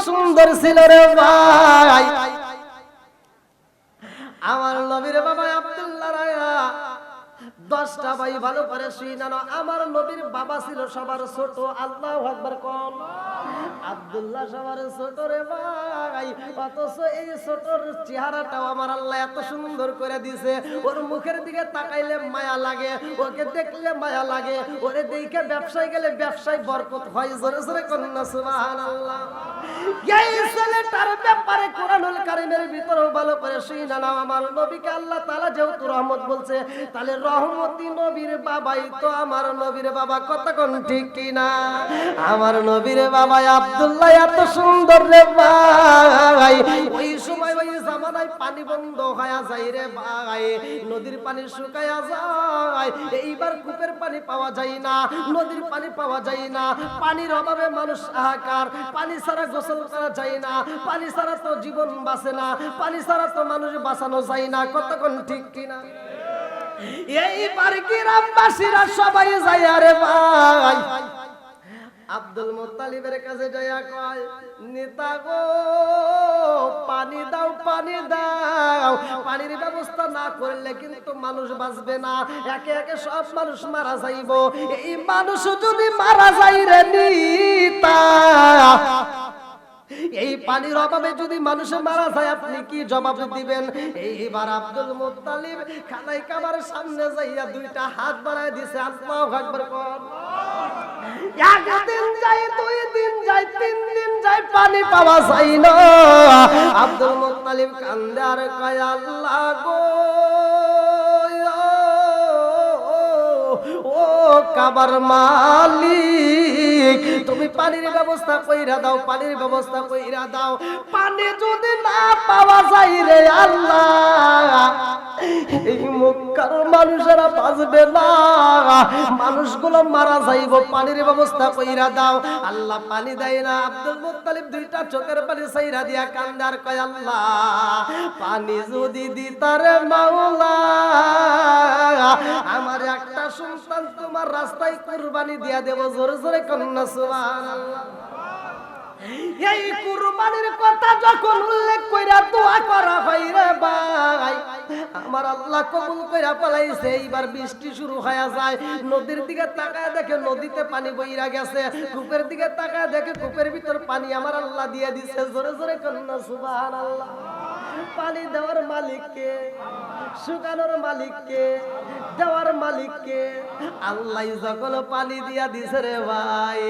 সুন্দর ছিল রে ভাই। আমার নবীর বাবা আব্দুল্লাহ রায়া 10টা ভাই ভালো করে শুনানো। আমার নবীর বাবা ছিল সবার ছোট। আল্লাহু আকবার কোন। আব্দুল্লাহ সবার ছোট রে ভাই, অথচ এই ছোটর চেহারাটাও আমার আল্লাহ এত সুন্দর করে দিয়েছে। ওর মুখের দিকে তাকাইলে মায়া লাগে, ওকে দেখলে মায়া লাগে, ওরে দেখে ব্যবসায় গেলে ব্যবসায় বরকত হয়। জোরে জোরে কন্যা সুবহানাল্লাহ। এই ছেলেটার ব্যাপারে কোরআনুল কারীমের ভিতরেও ভালো করে শুনানো। আমার নবীকে আল্লাহ তাআলা যেহেতু রহমত বলছে, তাহলে রহমতি নবীর বাবাই তো আমার নবীর বাবা। কথা কোন ঠিক কিনা? আমার নবীর বাবা আব্দুল্লাহ এত সুন্দর রে ভাই। ওই সময় ওই জামানায় পানি বন্ধ হয়ে যায় রে ভাই, নদীর পানি শুকায়া যায়। এইবার কূপের পানি পাওয়া যায় না, নদীর পানি পাওয়া যায় না। পানির অভাবে মানুষ হাহাকার। পানি ছাড়া গোসল করা যায় না, পানি ছাড়া তো জীবন বাঁচে না, পানি ছাড়া তো মানুষ বাঁচানো যায় না। কতক্ষণ ঠিক কিনা? এইবার গ্রামবাসীরা সবাই যায় আরে ভাই আব্দুল মুত্তালিবের কাছে যাইয়া কয়, নেতা গো পানি দাও, পানি দাও। পানির ব্যবস্থা না করলে কিন্তু মানুষ বাঁচবে না, একে একে সব মানুষ মারা যাইব। এই মানুষ যদি মারা যায় রে নেতা, এই পানির অভাবে যদি মানুষ মারা যায়, আপনি কি জবাব দিবেন? এইবার আব্দুল মুত্তালিব খানায় কাবার সামনে যাইয়া 2টা হাত বাড়ায় দিছে। আল্লাহু আকবার কোন। একদিন যায়, 2 দিন যায়, 3 দিন যায়, পানি পাওয়া যায় না। আব্দুল মুত্তালিব কান্দে আর কয়, আল্লাহ গো ও কাবার মালিক, তুমি পানির ব্যবস্থা কইরা দাও, পানির ব্যবস্থা কইরা দাও। পানি যদি না পাওয়া যায় রে আল্লাহ, এই মক্কার মানুষেরা বাঁচবে না, মানুষগুলো মারা যাইব। পানির ব্যবস্থা কইরা দাও। আল্লাহ পানি দেয় না। আব্দুল মুত্তালিব 2টা চোখের পানি ছাইরা দিয়া কান্দে আর কয়, আল্লাহ পানি যদি দিতারে মাওলা, আমার একটা সন্তান তোমার রাস্তায় কুরবানি দিয়া দেব। জোরে জোরে কন্যা সুবহানাল্লাহ। এই কুরবানির কথা যখন উল্লেখ কইরা দোয়া করা হয় রে ভাই, আমার আল্লাহ কবুল কইরা পালাইছে। এইবার বৃষ্টি শুরু হয়ে যায়। নদীর দিকে তাকায় দেখে নদীতে পানি বইরা গেছে, কূপের দিকে তাকায় দেখে কূপের ভিতর পানি আমার আল্লাহ দিয়ে দিছে। জোরে জোরে কন্যা সুবহানাল্লাহ। পানি দেওয়ার মালিককে, শুকানোর মালিককে, দেওয়ার মালিককে আল্লাহ যখন পানি দিয়া দিছে রে ভাই,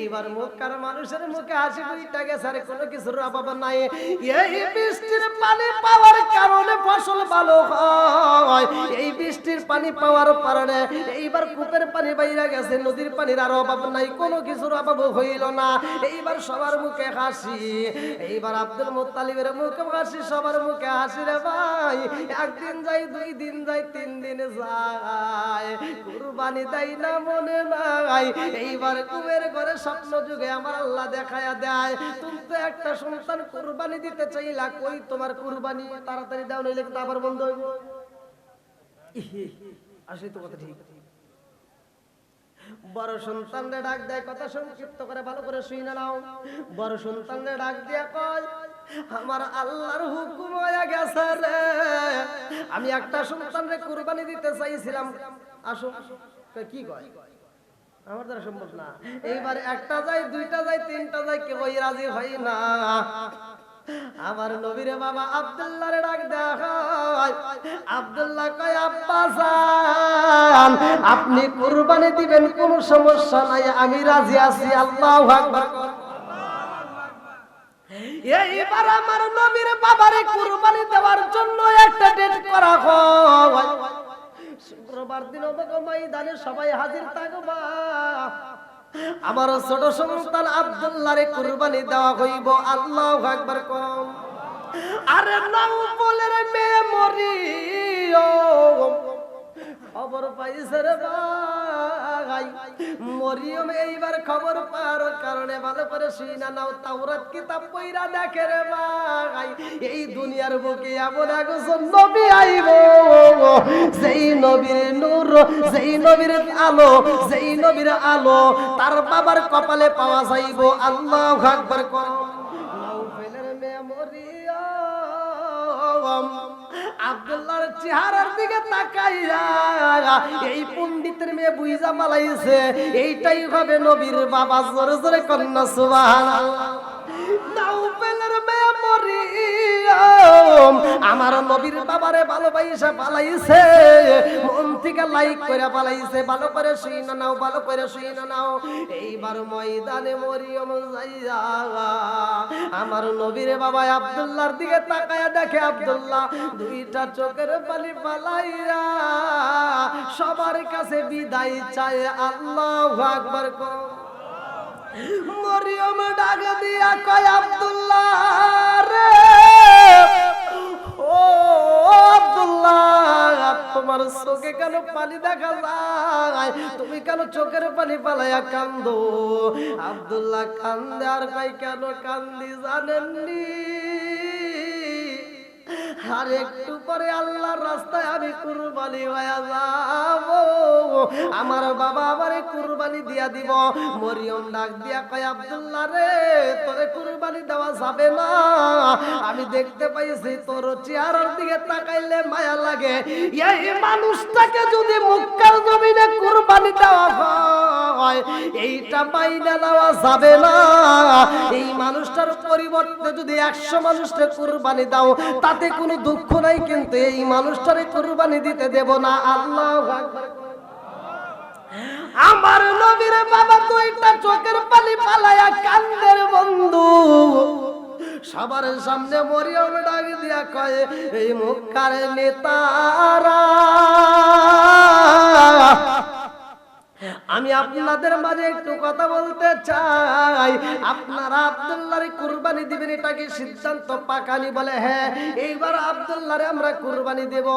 এইবার মক্কার মানুষের মুখে হাসি ফুইটা গেছে। আর কোনো কিছুর অভাব নাই। এই বৃষ্টির পানি পাওয়ার কারণে ফসল ভালো হয়। এই বৃষ্টির পানি পাওয়ার কারণে এইবার কূপের পানি বাইরা গেছে, নদীর পানির আর অভাব নাই, কোনো কিছুর অভাব হইল না। এইবার সবার মুখে হাসি। এইবার আব্দুল মুত্তালিবের মুখে হাসি, সবার মুখে হাসি রে ভাই। একদিন যাই, 2 দিন যাই, 3 দিন যায়, কুরবানি দেয় না মনে নাই। এইবার কুবের ঘরে স্বপ্ন যুগে আমার আল্লাহ দেখায়া দেয়, তুমি তো একটা সন্তান কুরবানি দিতে চাইলা, কই তোমার কুরবানি? তাড়াতাড়ি দাও, নইলে কিন্তু আবার বন্ধ হইব। আসলে তো কথা ঠিক। বড় সন্তানরে ডাক দেয়, কথা সংক্ষিপ্ত করে ভালো করে শুনে নাও। বড় সন্তানরে ডাক দিয়া কয়, আমার আল্লাহর হুকুম হয়ে গেছে রে, আমি একটা সন্তানরে কুরবানি দিতে চাইছিলাম। আসো। কি কয়? আমার দ্বারা সম্ভব না। এইবার 1টা যায়, 2টা যায়, 3টা যায়, কেউ রাজি হয় না। আমার নবীর বাবা আব্দুল্লাহরে ডাক দেয়। আব্দুল্লাহ কয়, আব্বা জান আপনি কুরবানি দিবেন, কোনো সমস্যা নাই, আমি রাজি আছি। আল্লাহু আকবার। এইবার আমার নবীর বাবারে কুরবানি দেওয়ার জন্য একটা ডেট করা হয়। শুক্রবার দিন ময়দানে সবাই হাজির থাকবা। আমার ছোট সন্তান আব্দুল্লাহরে কুরবানি দেওয়া হইব। আল্লাহু আকবার কোন। আরে নাওফলের মেয়ে মরিয়ম খবর পাইছে রে ভাই। মরিয়ম এইবার খবর পাওয়ার কারণে ভালো করে শুনা নাও, তাওরাত কিতাব পড়া দেখে রে ভাই, এই দুনিয়ার বুকে এমন একজন নবী আইব, যেই নবীর নূর, যেই নবীর আলো, যেই নবীর আলো তার বাবার কপালে পাওয়া যাইব। আল্লাহু আকবার কোন। মেয়ে মরিয়ম আব্দুল্লাহর চেহারার দিকে তাকাইয়া এই পণ্ডিতের মেয়ে বুইজা পালাইছে এইটাই হবে নবীর বাবা। জোরে জোরে কন্যা সুবহানাল্লাহ। নাউফেলের মেয়ে মরিয়ম আমার নবীর বাবারে ভালোবাসা পালাইছে, মন থেকে লাইক করে পালাইছে। ভালো করে শুইনা নাও, ভালো করে শুইনা নাও। এইবার ময়দানে মরিয়ম যাইয়া আমার নবীর বাবা আব্দুল্লাহর দিকে তাকায়া দেখে আব্দুল্লাহ দুইটা চোখের পানি পালাইয়া সবার কাছে বিদায় চায়। আল্লাহু আকবার। মরিয়ম ডাক দিয়া কয় আব্দুল্লাহ রে, ও আব্দুল্লাহ তোমার চোখে কেন পানি দেখা যায়? তুমি কেন চোখের পানি পালাইয়া কান্দো? আব্দুল্লাহ কান্দে আর কয় কেন কান্দি জানেননি? আর একটু পরে আল্লাহর রাস্তায় আমি কুরবানি হয়ে যাব, আমার বাবা আমারে কুরবানি দিয়া দিব। মরিয়ম ডাক দিয়া কয় আব্দুল্লাহ রে, তোরে কুরবানি দেওয়া যাবে না। আমি দেখতে পাইছি তোর চেহারার দিকে তাকাইলে মায়া লাগে। এই মানুষটাকে যদি মক্কার জমিনে কুরবানি দেওয়া হয় এইটা মাইনা নেওয়া যাবে না। এই মানুষটার পরিবর্তে যদি 100 মানুষকে কুরবানি দাও তাতে কোনো দুঃখ নাই, কিন্তু এই মানুষটারে কুরবানি দিতে দেব না। আল্লাহু আকবার। আমার নবীর বাবা দুইটা চোখের পানি পালায়া কান্দের বন্ধু। সবার সামনে মরিয়ম ডাক দিয়া কয় এই মক্কার নেতারা, আমি আপনাদের মাঝে একটু কথা বলতে চাই। আপনারা আব্দুল্লাহরে কুরবানি দিবেন, এটা কি সিদ্ধান্ত পাকানি? বলে হ্যাঁ, এইবার আব্দুল্লাহরে আমরা কুরবানি দেব।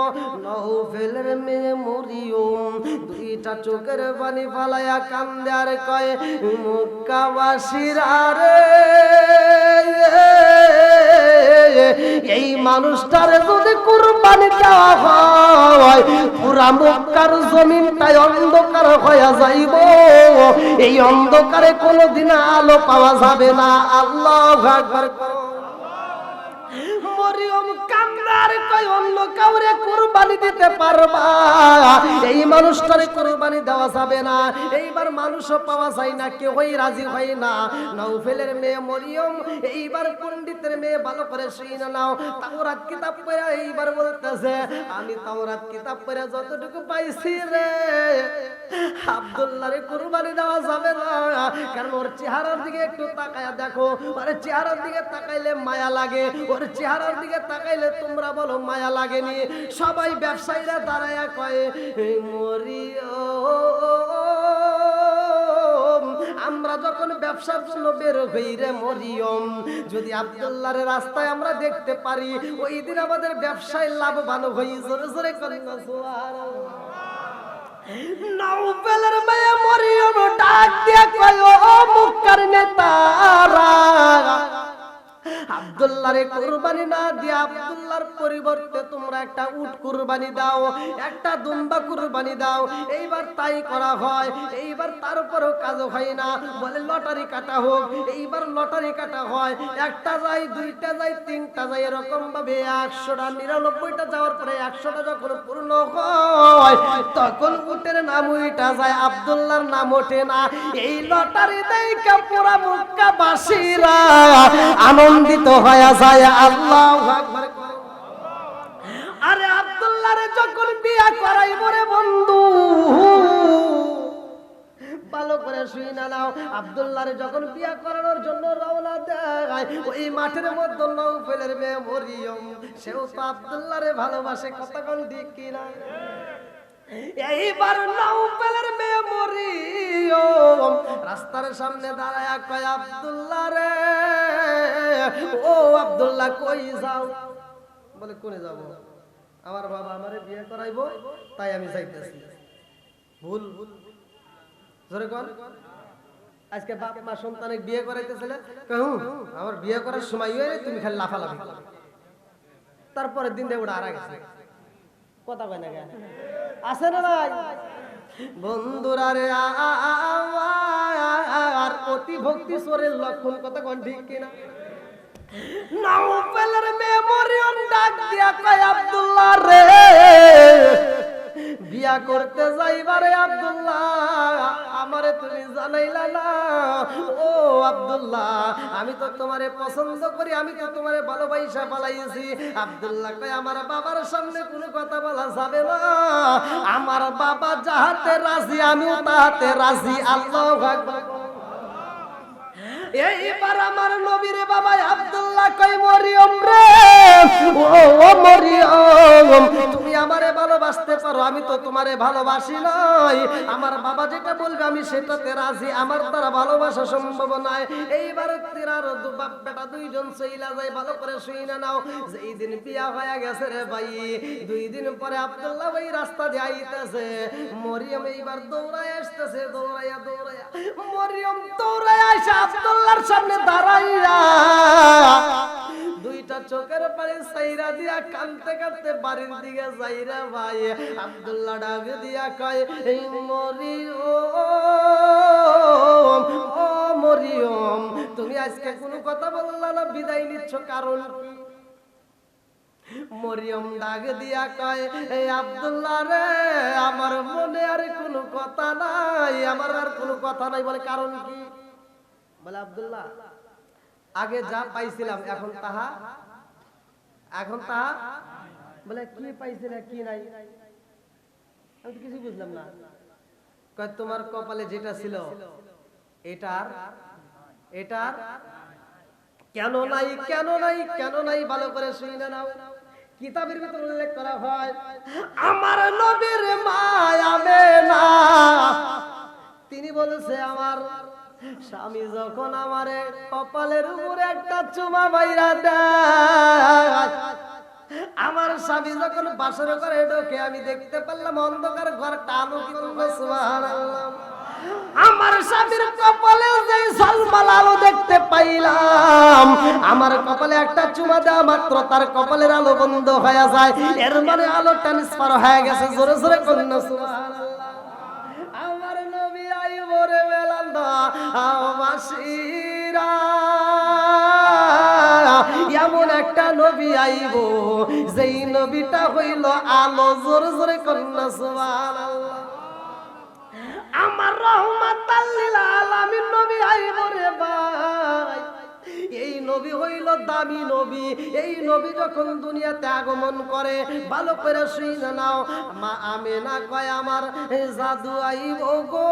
নওফেলের মেয়ে মরিয়ম দুইটা চোখের পানি ফালায়া কান্দে আর কয় মক্কাবাসীরা রে, এই মানুষটারে যদি কুরবানি দেওয়া হয় পুরা মক্কার জমিনটাই অন্ধকার হয়ে যাইব। এই অন্ধকারে কোনোদিন আলো পাওয়া যাবে না। আল্লাহু আকবার। মরিয়ম কান্দার কয় অন্য কাউরে কুরবানি দিতে পারবা, এই মানুষটারে কুরবানি দেওয়া যাবে না। এইবার মানুষও পাওয়া যায় না, কেউই রাজি হয় না। নওফেলের মেয়ে মরিয়ম এইবার পণ্ডিতের মেয়ে ভালো করে শুনে নাও। তাওরাত কিতাব পড়ে এইবার বলতেছে আমি তাওরাত কিতাব পড়ে যতটুকু পাইছি রে, আব্দুল্লাহরে কুরবানি দেওয়া যাবে না। কারণ ওর চেহারার দিকে একটু তাকায়া দেখো, ওর চেহারার দিকে তাকাইলে মায়া লাগে, ওর চেহারার দিকে তাকাইলে তোমরা বলো মায়া লাগেনি। সবাই ব্যবসায়ীরা দাঁড়ায়া কয় মরিয়ম, আমরা যখন ব্যবসার জন্য বের হই রে মরিয়ম, যদি আব্দুল্লাহর রাস্তায় আমরা দেখতে পারি ওই দিন আমাদের ব্যবসায় লাভবান হই। জোরে জোরে করেন না সুবহানাল্লাহ। নাউফেলের মেয়ে মরিয়ম ডাক দিয়া কয় ও মক্কার নেতারা, আব্দুল্লাহরে কুরবানি না দিয়া আব্দুল্লাহর পরিবর্তে তোমরা একটা উট কুরবানি দাও, একটা দুম্বা কুরবানি দাও। এইবার তাই করা হয়। এইবার তারপরও কাজ হয় না, বলে লটারি কাটা হোক। এইবার লটারি কাটা হয়, একটা যায়, দুইটা যায়, তিনটা যায়, এরকম ভাবে 100টা 99টা যাওয়ার পরে 100টা যখন পূর্ণ হয় তখন উটের নাম উইটা যায়, আব্দুল্লাহর নাম ওঠে না। এই লটারি দেখে পুরা মক্কাবাসীরা আনন্দিত হয়ে যায়। আল্লাহু আকবার। আরে আব্দুল্লাহরে যখন বিয়া করাইব রে বন্ধু, ভালো করে শুইনা নাও। আব্দুল্লাহরে যখন বিয়া করানোর জন্য রওনা দেয় ওই মাঠের মধ্যে নওফেলের মেয়ে মরিয়ম, সেও তো আব্দুল্লাহরে ভালোবাসে। কথা কোন ঠিক কিনা? এইবার নাউফেলের মেয়ে মরিয়ম রাস্তার সামনে দাঁড়ায়া কয় আব্দুল্লাহ রে, ও আব্দুল্লাহ কই যাও? বলে কোনে যাব? আমার বাবা আমারে বিয়ে করাইবো তাই আমি যাইতেছি। ভুল জোরে কোন? আজকে বাপ মা সন্তানকে বিয়ে করাইতেছিল, কহু আমার বিয়ে করার সময় হয়ে তুমি খালি লাফালাফি করো, তারপরের দিন ওটা আরা গেছে। কথা কয় না কেন? আছে না নাই বন্ধুরা রে? আর অতি ভক্তি চোরের লক্ষণ। কথা কোন ঠিক কিনা? নওফলের মেমোরিয়াল ডাক দিয়া কয় আব্দুল্লাহ রে বিয়া করতে যাইবারে আব্দুল্লাহ আমারে তুমি জানাইলা না। ও আব্দুল্লাহ আমি তো তোমারে পছন্দ করি, আমি তো তোমারে ভালোবাসা পালাইছি। আব্দুল্লাহ কয় আমার বাবার সামনে কোনো কথা বলা যাবে না, আমার বাবা যাহাতে রাজি আমিও তাহাতে রাজি। আল্লাহু আকবার। এইবার আমার নবীর বাবা আব্দুল্লাহ কই মরিয়ম রে, ও মরিয়ম তুমি আমারে ভালোবাসতে পারো, আমি তো তোমারে ভালোবাসি নাই। আমার বাবা যেটা বলবে আমি সেটাতে রাজি, আমার দ্বারা ভালোবাসা সম্ভব নয়। এইবার তিনার বাপ বেটা দুইজন চইলা যায়। ভালো করে শুইনা নাও, যেই দিন বিয়া হয়ে গেছে রে ভাই, 2 দিন পরে আব্দুল্লাহ ভাই রাস্তা দিয়ে আইতাছে। মরিয়ম এইবার দৌড়ায় আসতেছে, দৌড়াইয়া মরিয়ম দৌড়ায় আসে আব্দুল্লাহর সামনে দাঁড়াইয়া দুইটা চোখের পানি সাইরা দিয়া কাঁদতে কাঁদতে বাড়ির দিকে যাইরা ভাই। আব্দুল্লাহ ডাক দিয়া কয় এই মরিয়ম, ও মরিয়ম তুমি আজকে কোনো কথা বললা না, বিদায় নিচ্ছ কারণ কি? মরিয়ম ডাক দিয়া কয় এই আব্দুল্লাহ রে আমার মনে আর কোনো কথা নাই, আমার আর কোনো কথা নাই। বলে কারণ কি? বলে আব্দুল্লাহ আগে যা পাইছিলাম এখন তাহা বলে কি পাইছিল কি নাই, আমি তো কিছু বুঝলাম না। কয় তোমার কপালে যেটা ছিল এটার কেন নাই কেন নাই কেন নাই, ভালো করে শুনে নাও। কিতাবের ভিতরে উল্লেখ করা হয় আমার নবীর মা আমেনা তিনি বলেছে আমার স্বামী যখন আমারে কপালের উপরে একটা চুমা বাইরা দেয়, আমার স্বামী যখন বাসর ঘরে ঢোকে আমি দেখতে পারলাম অন্ধকার ঘরটা আলোকিত। সুবহানাল্লাহ। আমার স্বামীর কপালে যে ঝলমল আলো দেখতে পাইলাম, আমার কপালে একটা চুমা দেওয়া মাত্র তার কপালের আলো বন্ধ হয়ে যায়, এর মানে আলো ট্রান্সফার হয়ে গেছে। জোরে জোরে কন্যা সুবহানাল্লাহ। আমার নবী আইব রে বেলান্দা মাসিরা, এমন একটা নবী আইব যেই নবীটা হইল আলো। জোরে জোরে কন্যা সুবহানাল্লাহ। আমার রহমাতাল লিল আলামিন নবী আইব রে ভাই। এই নবী হইল দামি নবী। এই নবী যখন দুনিয়াতে আগমন করে ভালো করে শুনে নাও, মা আমেনা কয় আমার জাদু আইব গো।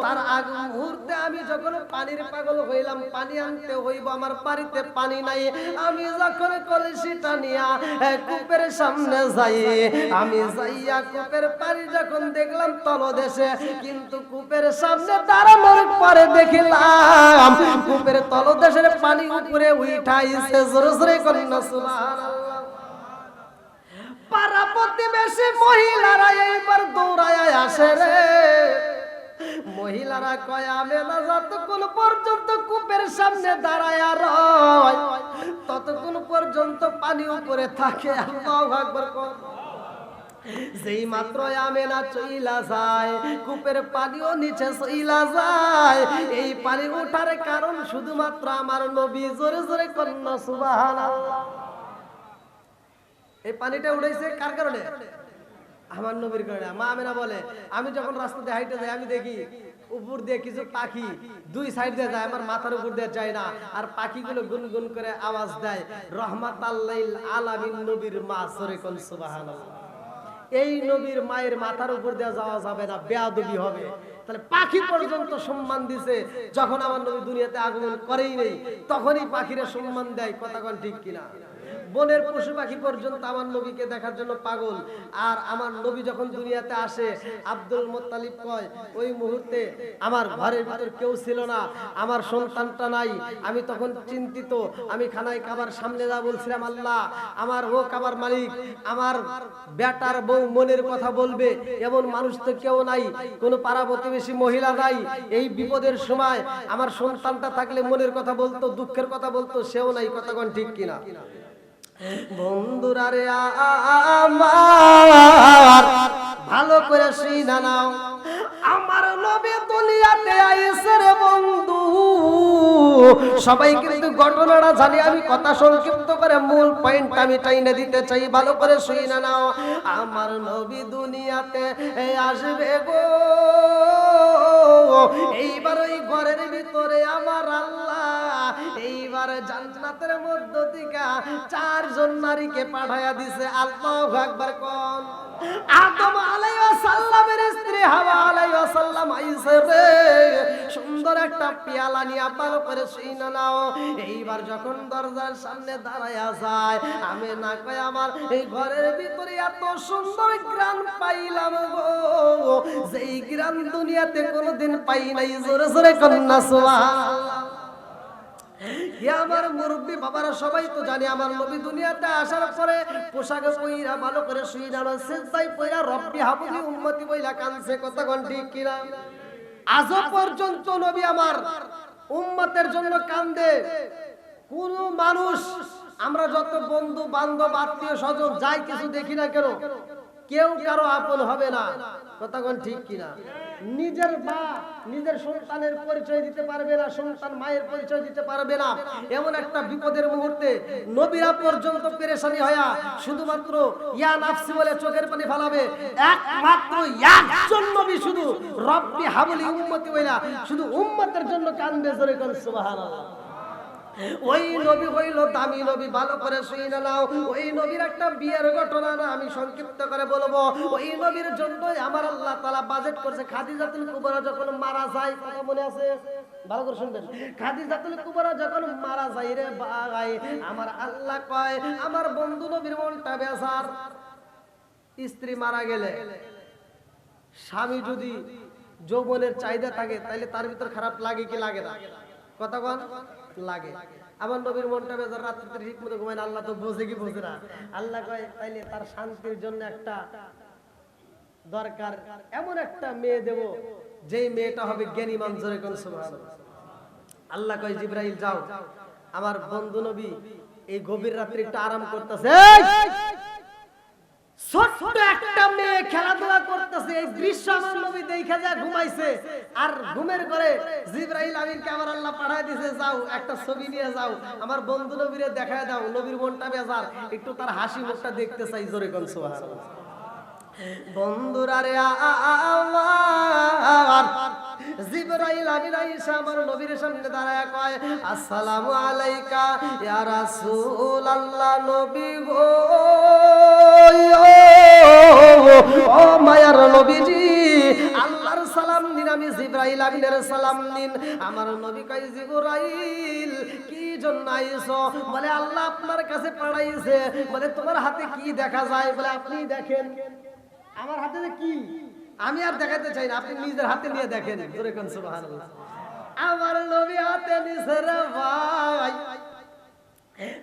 তার আগ মুহূর্তে আমি যখন পানির পাগল হইলাম, পানি আনতে হইব, আমার বাড়িতে পানি নাই। আমি যখন কলসিটা নিয়া কূপের সামনে যাই, আমি যাইয়া কূপের পানি যখন দেখলাম তলদেশে, কিন্তু কূপের সামনে দাঁড়ানোর পরে দেখিলাম কূপের তলদেশের পানি উপরে উঠাইছে। জোরে জোরে কন্যা সুবহানাল্লাহ। পাড়া প্রতিবেশী মহিলারা এইবার দৌড়ায় আসে রে। মহিলারা কয় আমেনা যতক্ষণ পর্যন্ত কূপের সামনে দাঁড়ায় রয় ততক্ষণ পর্যন্ত পানি উপরে থাকে। আল্লাহু আকবার। যেই মাত্র আমেনা চইলা যায় কূপের পানিও নিচে চইলা যায়। এই পানি ওঠার কারণ শুধুমাত্র আমার নবী। জোরে জোরে কন্যা সুবহানাল্লাহ। এই পানিটা উঠাইছে কার কারণে? আমার নবীর কারণে। মা আমেনা বলে আমি যখন রাস্তাতে হাইটে যাই আমি দেখি উপর দিয়ে কিছু পাখি দুই সাইড দিয়ে যায়, আমার মাথার উপর দিয়ে যায় না, আর পাখিগুলো গুনগুন করে আওয়াজ দেয়। রহমাতাল লিল আলামিন নবীর মা। জোরে কোন সুবহানাল্লাহ। এই নবীর মায়ের মাথার উপর দিয়ে যাওয়া যাবে না, বেয়াদবি হবে। তাহলে পাখি পর্যন্ত সম্মান দিছে। যখন আমার নবী দুনিয়াতে আগমন করেই নেই তখনই পাখিরা সম্মান দেয়। কথা কোন ঠিক কিনা? বনের পশু পাখি পর্যন্ত আমার নবীকে দেখার জন্য পাগল। আর আমার নবী যখন দুনিয়াতে আসে, আব্দুল মুত্তালিব কয় ওই মুহূর্তে আমার ঘরের ভিতর কেউ ছিল না, আমার সন্তানটা নাই। আমি তখন চিন্তিত। আমি খানায় কাবার সামনে যা বলছিলাম আল্লাহ আমার ও কাবার মালিক, আমার বেটার বউ মনের কথা বলবে এমন মানুষ তো কেউ নাই, কোনো পাড়া প্রতিবেশী মহিলা নাই। এই বিপদের সময় আমার সন্তানটা থাকলে মনের কথা বলতো, দুঃখের কথা বলতো, সেও নাই। কথা কোন ঠিক কিনা? বন্ধুরা রে আমার ভালো করে শুনা নাও, আমার নবী দুনিয়াতে আইছে রে বন্ধু। সবাই কিন্তু ঘটনাটা জানি, আমি কথা সংক্ষিপ্ত করে মূল পয়েন্ট আমি টাইনে দিতে চাই, ভালো করে শুনে নাও। আমার নবী দুনিয়াতে আসবে গো, এইবার ওই ঘরের ভিতরে আমার আল্লাহ এইবার জান্নাতের মধ্য থেকে 4 জন নারীকে পাঠায়া দিছে। আল্লাহু আকবার কোন। আদম আলাইহিস সালামের স্ত্রী হাওয়া আলাইহিস সালাম আইছে রে, সুন্দর একটা পেয়ালা নিয়ে ভালো করে শুনে নাও। এইবার যখন দরজার সামনে দাঁড়ায়া যায়, আমি না কই আমার এই ঘরের ভিতরে এত সুন্দর গ্রাম পাইলাম গো, যেই গ্রাম দুনিয়াতে কোনোদিন পাই নাই। জোরে জোরে কন্যা সুবহানাল্লাহ। আমার মুরব্বী বাবারা সবাই তো জানে, আমার নবী দুনিয়াতে আসার পরে পোশাকে পইরা ভালো করে শুই না, সেজদায় পইরা রব্বি হাবলি উম্মতি বইলা কানছে। কথা কোন ঠিক কিনা? আজ পর্যন্ত নবী আমার উম্মতের জন্য কান্দে। কোন মানুষ, আমরা যত বন্ধু বান্ধব আত্মীয় স্বজন যাই কিছু দেখি না কেন, কেউ কারো আপন হবে না। কথা কোন ঠিক কিনা? নিজের মা নিজের সন্তানের পরিচয় দিতে পারবে না, সন্তান মায়ের পরিচয় দিতে পারবে না। এমন একটা বিপদের মুহূর্তে নবীরা পর্যন্ত পেরেশানি হয়া শুধুমাত্র ইয়া নাফসি বলে চোখের পানি ফেলাবে। একমাত্র একজন নবী শুধু রব্বি হাবলি উম্মতি বইলা শুধু উম্মতের জন্য কান্দে। জোরে কোন সুবহানাল্লাহ। ওই নবী হইল দামি নবী, ভালো করে শুনে নাও। ওই নবীর একটা বিয়ের ঘটনা না আমি সংক্ষিপ্ত করে বলবো। ওই নবীর জন্য আমার আল্লাহ তাআলা বাজেট করছে। খাদিজাতুল কুবরা যখন মারা যায়, কথা মনে আছে? ভালো করে শুনবেন। খাদিজাতুল কুবরা যখন মারা যায় রে ভাই, আমার আল্লাহ কয় আমার বন্ধু নবীর মনটা বেজার। স্ত্রী মারা গেলে স্বামী যদি যৌবনের চাহিদা থাকে তাহলে তার ভিতর খারাপ লাগে কি লাগে না? কথা কোন লাগে। আমার নবীর মনটা বেজার, রাত্রিতে ঠিক মতো ঘুমায় না। আল্লাহ তো বোঝে কি বোঝে না? আল্লাহ কয় তাইলে তার শান্তির জন্য একটা দরকার, এমন একটা মেয়ে দেব যেই মেয়েটা হবে জ্ঞানী মানুষ। জোরে কোন সুবহানাল্লাহ। আল্লাহ কয় জিবরাইল যাও, আমার বন্ধু নবী এই গভীর রাত্রে একটু আরাম করতেছে। ছোট্ট একটা মেয়ে খেলাধুলা করতেছে, এই দৃশ্য আমার নবী দেখে যা ঘুমাইছে। আর ঘুমের ঘরে জিবরাইল আমিনকে আমার আল্লাহ পাঠায় দিয়েছে, যাও একটা ছবি নিয়ে যাও, আমার বন্ধু নবীরে দেখায় দাও, নবীর মনটা বেজার, একটু তার হাসি মুখটা দেখতে চাই। জোরে কোন সুবহানাল্লাহ। বন্ধুরা রে আমার জিবরাইল আমিন আয়েশা আমার নবীর সামনে দাঁড়ায় কয় আসসালামু আলাইকা ইয়া রাসূলুল্লাহ। নবী গো, ও মায়ার নবীজি, আল্লাহর সালাম নিন, আমি জিবরাইল আমিনের সালাম নিন। আমার নবী কয় জিবরাইল কি জন্য আইছো? বলে আল্লাহ আপনার কাছে পাঠাইছে। বলে তোমার হাতে কি দেখা যায়? বলে আপনি দেখেন। আমার হাতে কি? আমি আর দেখাতে চাই না, আপনি নিজের হাতে নিয়ে দেখেন। জোরে কোন সুবহানাল্লাহ। আমার নবী হাতে নিছে রে ভাই,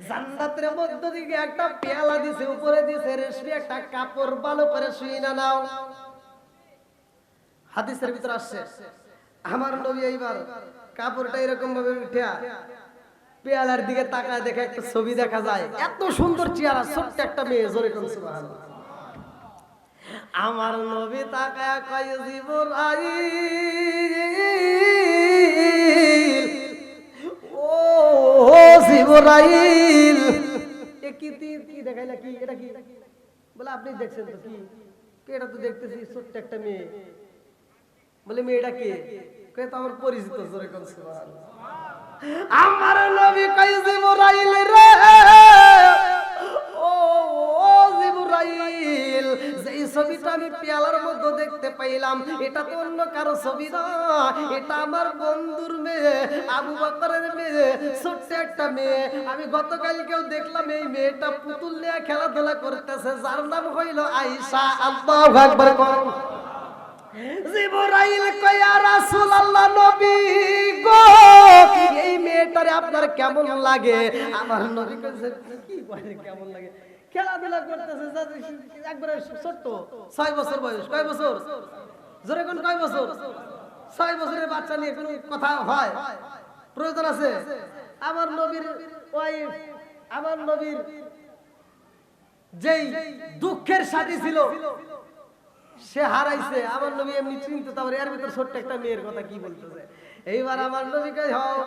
জান্নাতের মধ্য থেকে একটা পেয়ালা দিছে, উপরে দিছে রেশমি একটা কাপড়। ভালো করে শুই না নাও। হাদিসের ভিতর আসছে আমার নবী এইবার কাপড়টা এরকম ভাবে উঠিয়া পেয়ালার দিকে তাকায়, দেখে একটা ছবি দেখা যায়, এত সুন্দর চেহারা, ছোট্ট একটা মেয়ে। জোরে কোন সুবহানাল্লাহ। আমার নবী তাকায়া কয় জিবরাইল, ও জিবরাইল, এ কি কি দেখাইলা? কি এটা কি? বলে আপনি দেখছেন তো কি? এটা তো দেখতেছি ছোট্ট একটা মেয়ে। বলে মেয়েটা কে? কয় তো আমার পরিচিত। জোরে কোন সুবহানাল্লাহ। আমার নবী কয় জিবরাইল রে, ও জিবরাইল, যেই ছবিটা আমি পেয়ালার মধ্যে দেখতে পাইলাম এটা তো অন্য কারো ছবি না, এটা আমার বন্ধুর মেয়ে, আবু বকরের মেয়ে, ছোট্ট একটা মেয়ে। আমি গতকালকেও দেখলাম এই মেয়েটা পুতুল নিয়ে খেলাধুলা করতেছে, যার নাম হইল আয়েশা। আল্লাহু আকবার কোন। জিবরাইল কয় ইয়া রাসূলুল্লাহ, নবী গো, এই মেয়েটারে আপনার কেমন লাগে? আমার নবী কইছে কি বলে কেমন লাগে? খেলাধুলা করতেছে, একবারে ছোট্ট, 6 বছর বয়স। কয় বছর? জোরে কোন কয় বছর? 6 বছরের বাচ্চা নিয়ে কোনো কথা হয়? প্রয়োজন আছে? আমার নবীর ওয়াইফ, আমার নবীর যেই দুঃখের সাথী ছিল সে হারাইছে। আমার নবী এমনি চিন্তা, তারপরে এর ভিতর ছোট্ট একটা মেয়ের কথা কি বলতেছে। এইবার আমার নবী কয় হও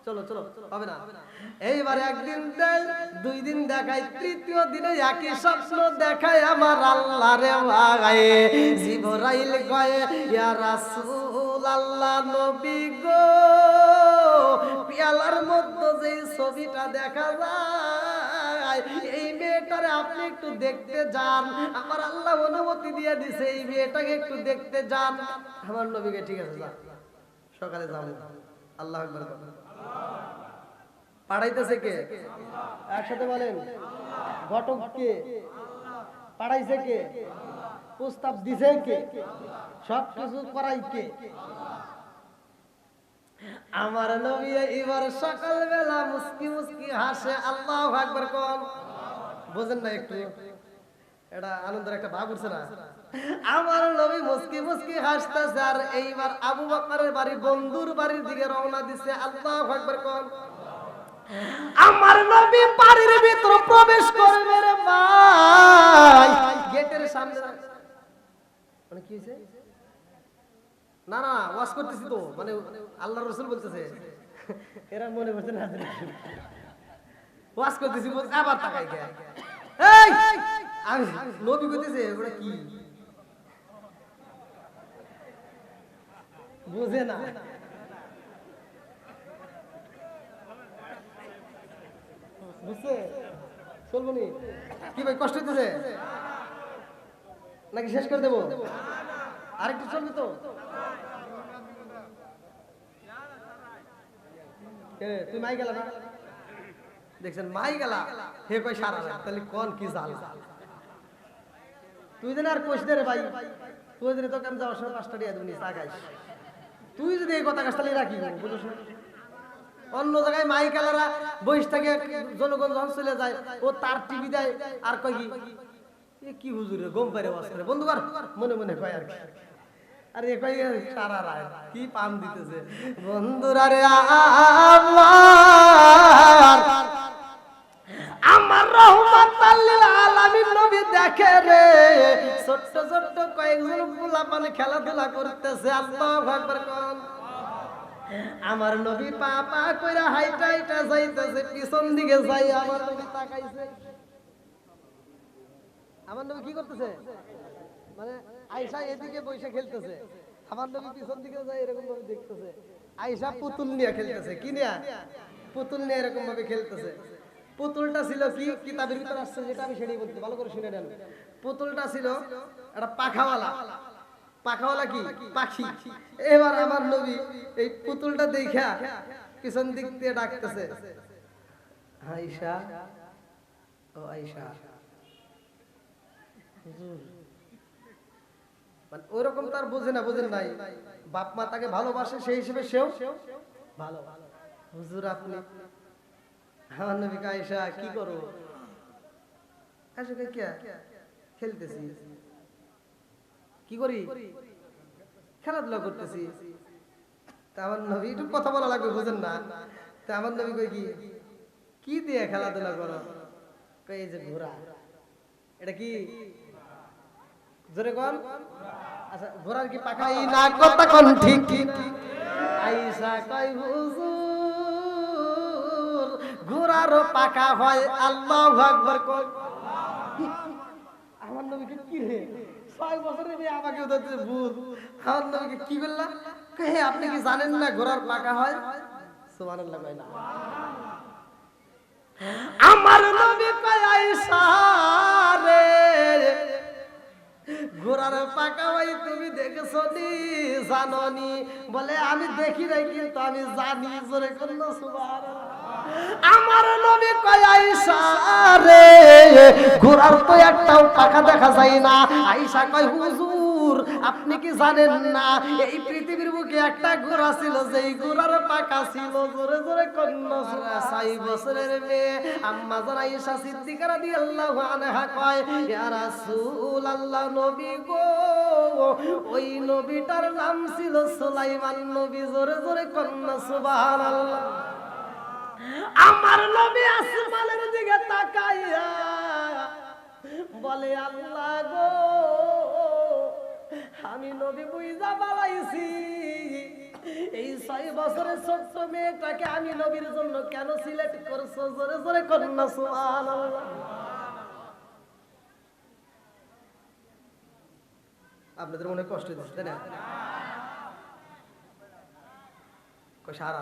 চলো চলো হবে না। এইবার একদিন দেয়, 2 দিন দেখায়, 3য় দিনে একই স্বপ্ন দেখায় আমার আল্লাহ রে ভাই। জিবরাইল কয় ইয়া রাসূল আল্লাহ নবী গো, পেয়ালার মধ্যে যে ছবিটা দেখা যায় এই মেয়েটারে আপনি একটু দেখতে যান। আমার আল্লাহ অনুমতি দিয়ে দিছে এই মেয়েটাকে একটু দেখতে যান। আমার নবীকে ঠিক আছে যা, সকালে যাবো। আল্লাহু আকবার। পাঠাইতেছে কে? একসাথে বলেন। ঘটক কে? পাঠাইছে কে? প্রস্তাব দিছে কে? সব কিছু করাই কে? আমার নবী এবার সকালবেলা মুস্কি মুস্কি হাসে। আল্লাহু আকবার কোন বুঝেন না একটু? এটা আনন্দের একটা ভাব উঠছে না? আমার নবী মুস্কি মুস্কি হাসতেছে আর এইবার আবু বকরের বাড়ি বন্ধুর বাড়ির দিকে রওনা দিছে। আল্লাহু আকবার কোন। আমার নবী বাড়ির ভিতরে প্রবেশ করবে রে ভাই, গেটের সামনে মানে কি হইছে? না না ওয়াজ করতেছি তো, মানে আল্লাহর রাসূল বলতেছে, এরা মনে করছে না ওয়াজ করতেছি বল, আবার তাকাই কে? এই আমি নবী কইতেছে ওটা কি বুঝে না? বুঝছে? চলবো নি কি ভাই, কষ্ট হইতেছে নাকি শেষ করে দেবো? আরেকটু চলবে তো? তুই মাই গেলা না? দেখছেন মাই গেলা, হে কই সারা রাত, তাহলে কোন কি জাল? তুই যেন আর কইস রে ভাই, তুই যেন তোকে আমি যাওয়ার সময় 5টা দিয়ে দিবি চা খাইস। তুই যদি এই কথা কাজটা রাখি বুঝছ না? অন্য জায়গায় মাইকালারা বইস থেকে জনগণ যখন চলে যায় ও তার টিভি দেয় আর কয় কি হুজুরে গম পারে ওয়াজ করে বন্ধু কর, মনে মনে কয় আর কি। আরে কয় সারা রাত কি পান দিতেছে বন্ধুরা রে। আমার রহমাতাল লিল আলামিন নবী দেখে রে ছোট্ট ছোট্ট কয়েকজন পোলাপান খেলাধুলা করতেছে। আল্লাহু আকবার কোন। আমার নবী পা পা কইরা হাইটা হাইটা যাইতেছে, পিছন দিকে যাই আমার নবী তাকাইছে। আমার নবী কি করতেছে? মানে আয়েশা এদিকে বসে খেলতেছে, আমার নবী পিছন দিকে যাই এরকম ভাবে দেখতেছে। আয়েশা পুতুল নিয়ে খেলতেছে। কি নিয়ে? পুতুল নিয়ে এরকম ভাবে খেলতেছে। পুতুলটা ছিল কি কিতাবের ভিতর আসছে, যেটা আমি সেটাই বলতে, ভালো করে শুনে নেন। পুতুলটা ছিল একটা পাখাওয়ালা। পাখাওয়ালা কি? পাখি। এবার আমার নবী এই পুতুলটা দেখা পিছন দিক দিয়ে ডাকতেছে, আয়েশা ও আয়েশা। মানে ওইরকম তার বুঝে না, বুঝেন নাই? বাপ মা তাকে ভালোবাসে সেই হিসেবে সেও ভালো। হুজুর আপনি আমার নবী আয়েশা কি করো? আয়েশা কে খেলতেছি। কি করি? খেলাধুলা করতেছি। তা আমার নবী একটু কথা বলা লাগবে, বুঝেন না? তা আমার নবী কই কি দিয়ে খেলাধুলা করো? কই এই যে ঘোড়া। এটা কি? জোরে কোন। আচ্ছা ঘোড়ার কি পাখা? না কথা কোন ঠিক কি? আয়েশা কই হুজুর ঘোড়ারও পাখা হয়। আল্লাহু আকবার কোন। আমার নবীকে কি রে 6 বছরের মেয়ে আমাকে উঠাতে ভূত। আমার নবীকে কি বললা? হে আপনি কি জানেন না ঘোড়ার পাখা হয়? সুবহানাল্লাহ কয় না। আমার নবী কয় আয়েশা রে ঘোড়ার পাকা ভাই তুমি দেখেছো নি জানো নি? বলে আমি দেখি নাই কিন্তু আমি জানি। জোরে করলো সুবহানাল্লাহ। আমার নবী কয় আয়েশা রে ঘোড়ার তো একটাও পাখা দেখা যায় না। আয়েশা কয় হুজুর আপনি কি জানেন না এই পৃথিবীর বুকে একটা ঘোড়া ছিল যেই ঘোড়ার পাখা ছিল। জোরে জোরে করলো 6 বছরের মেয়ে আম্মা জান আয়েশা সিদ্দিকা রাদিয়াল্লাহু আনহা কয় ইয়া রাসূলুল্লাহ নবী গো ওই নবীটার নাম ছিল সুলাইমান নবী। জোরে জোরে করলো সুবহানাল্লাহ। আমার নবী আসমানের দিকে তাকাইয়া বলে আল্লাহ গো আমি নবী বুইজা বালাইছি এই 6 বছরের ছোট্ট মেয়েটাকে আমি নবীর জন্য কেন সিলেক্ট করছো? জোরে জোরে করেন না সুবহানাল্লাহ। আপনাদের মনে কষ্ট দিচ্ছে তাই না? সারা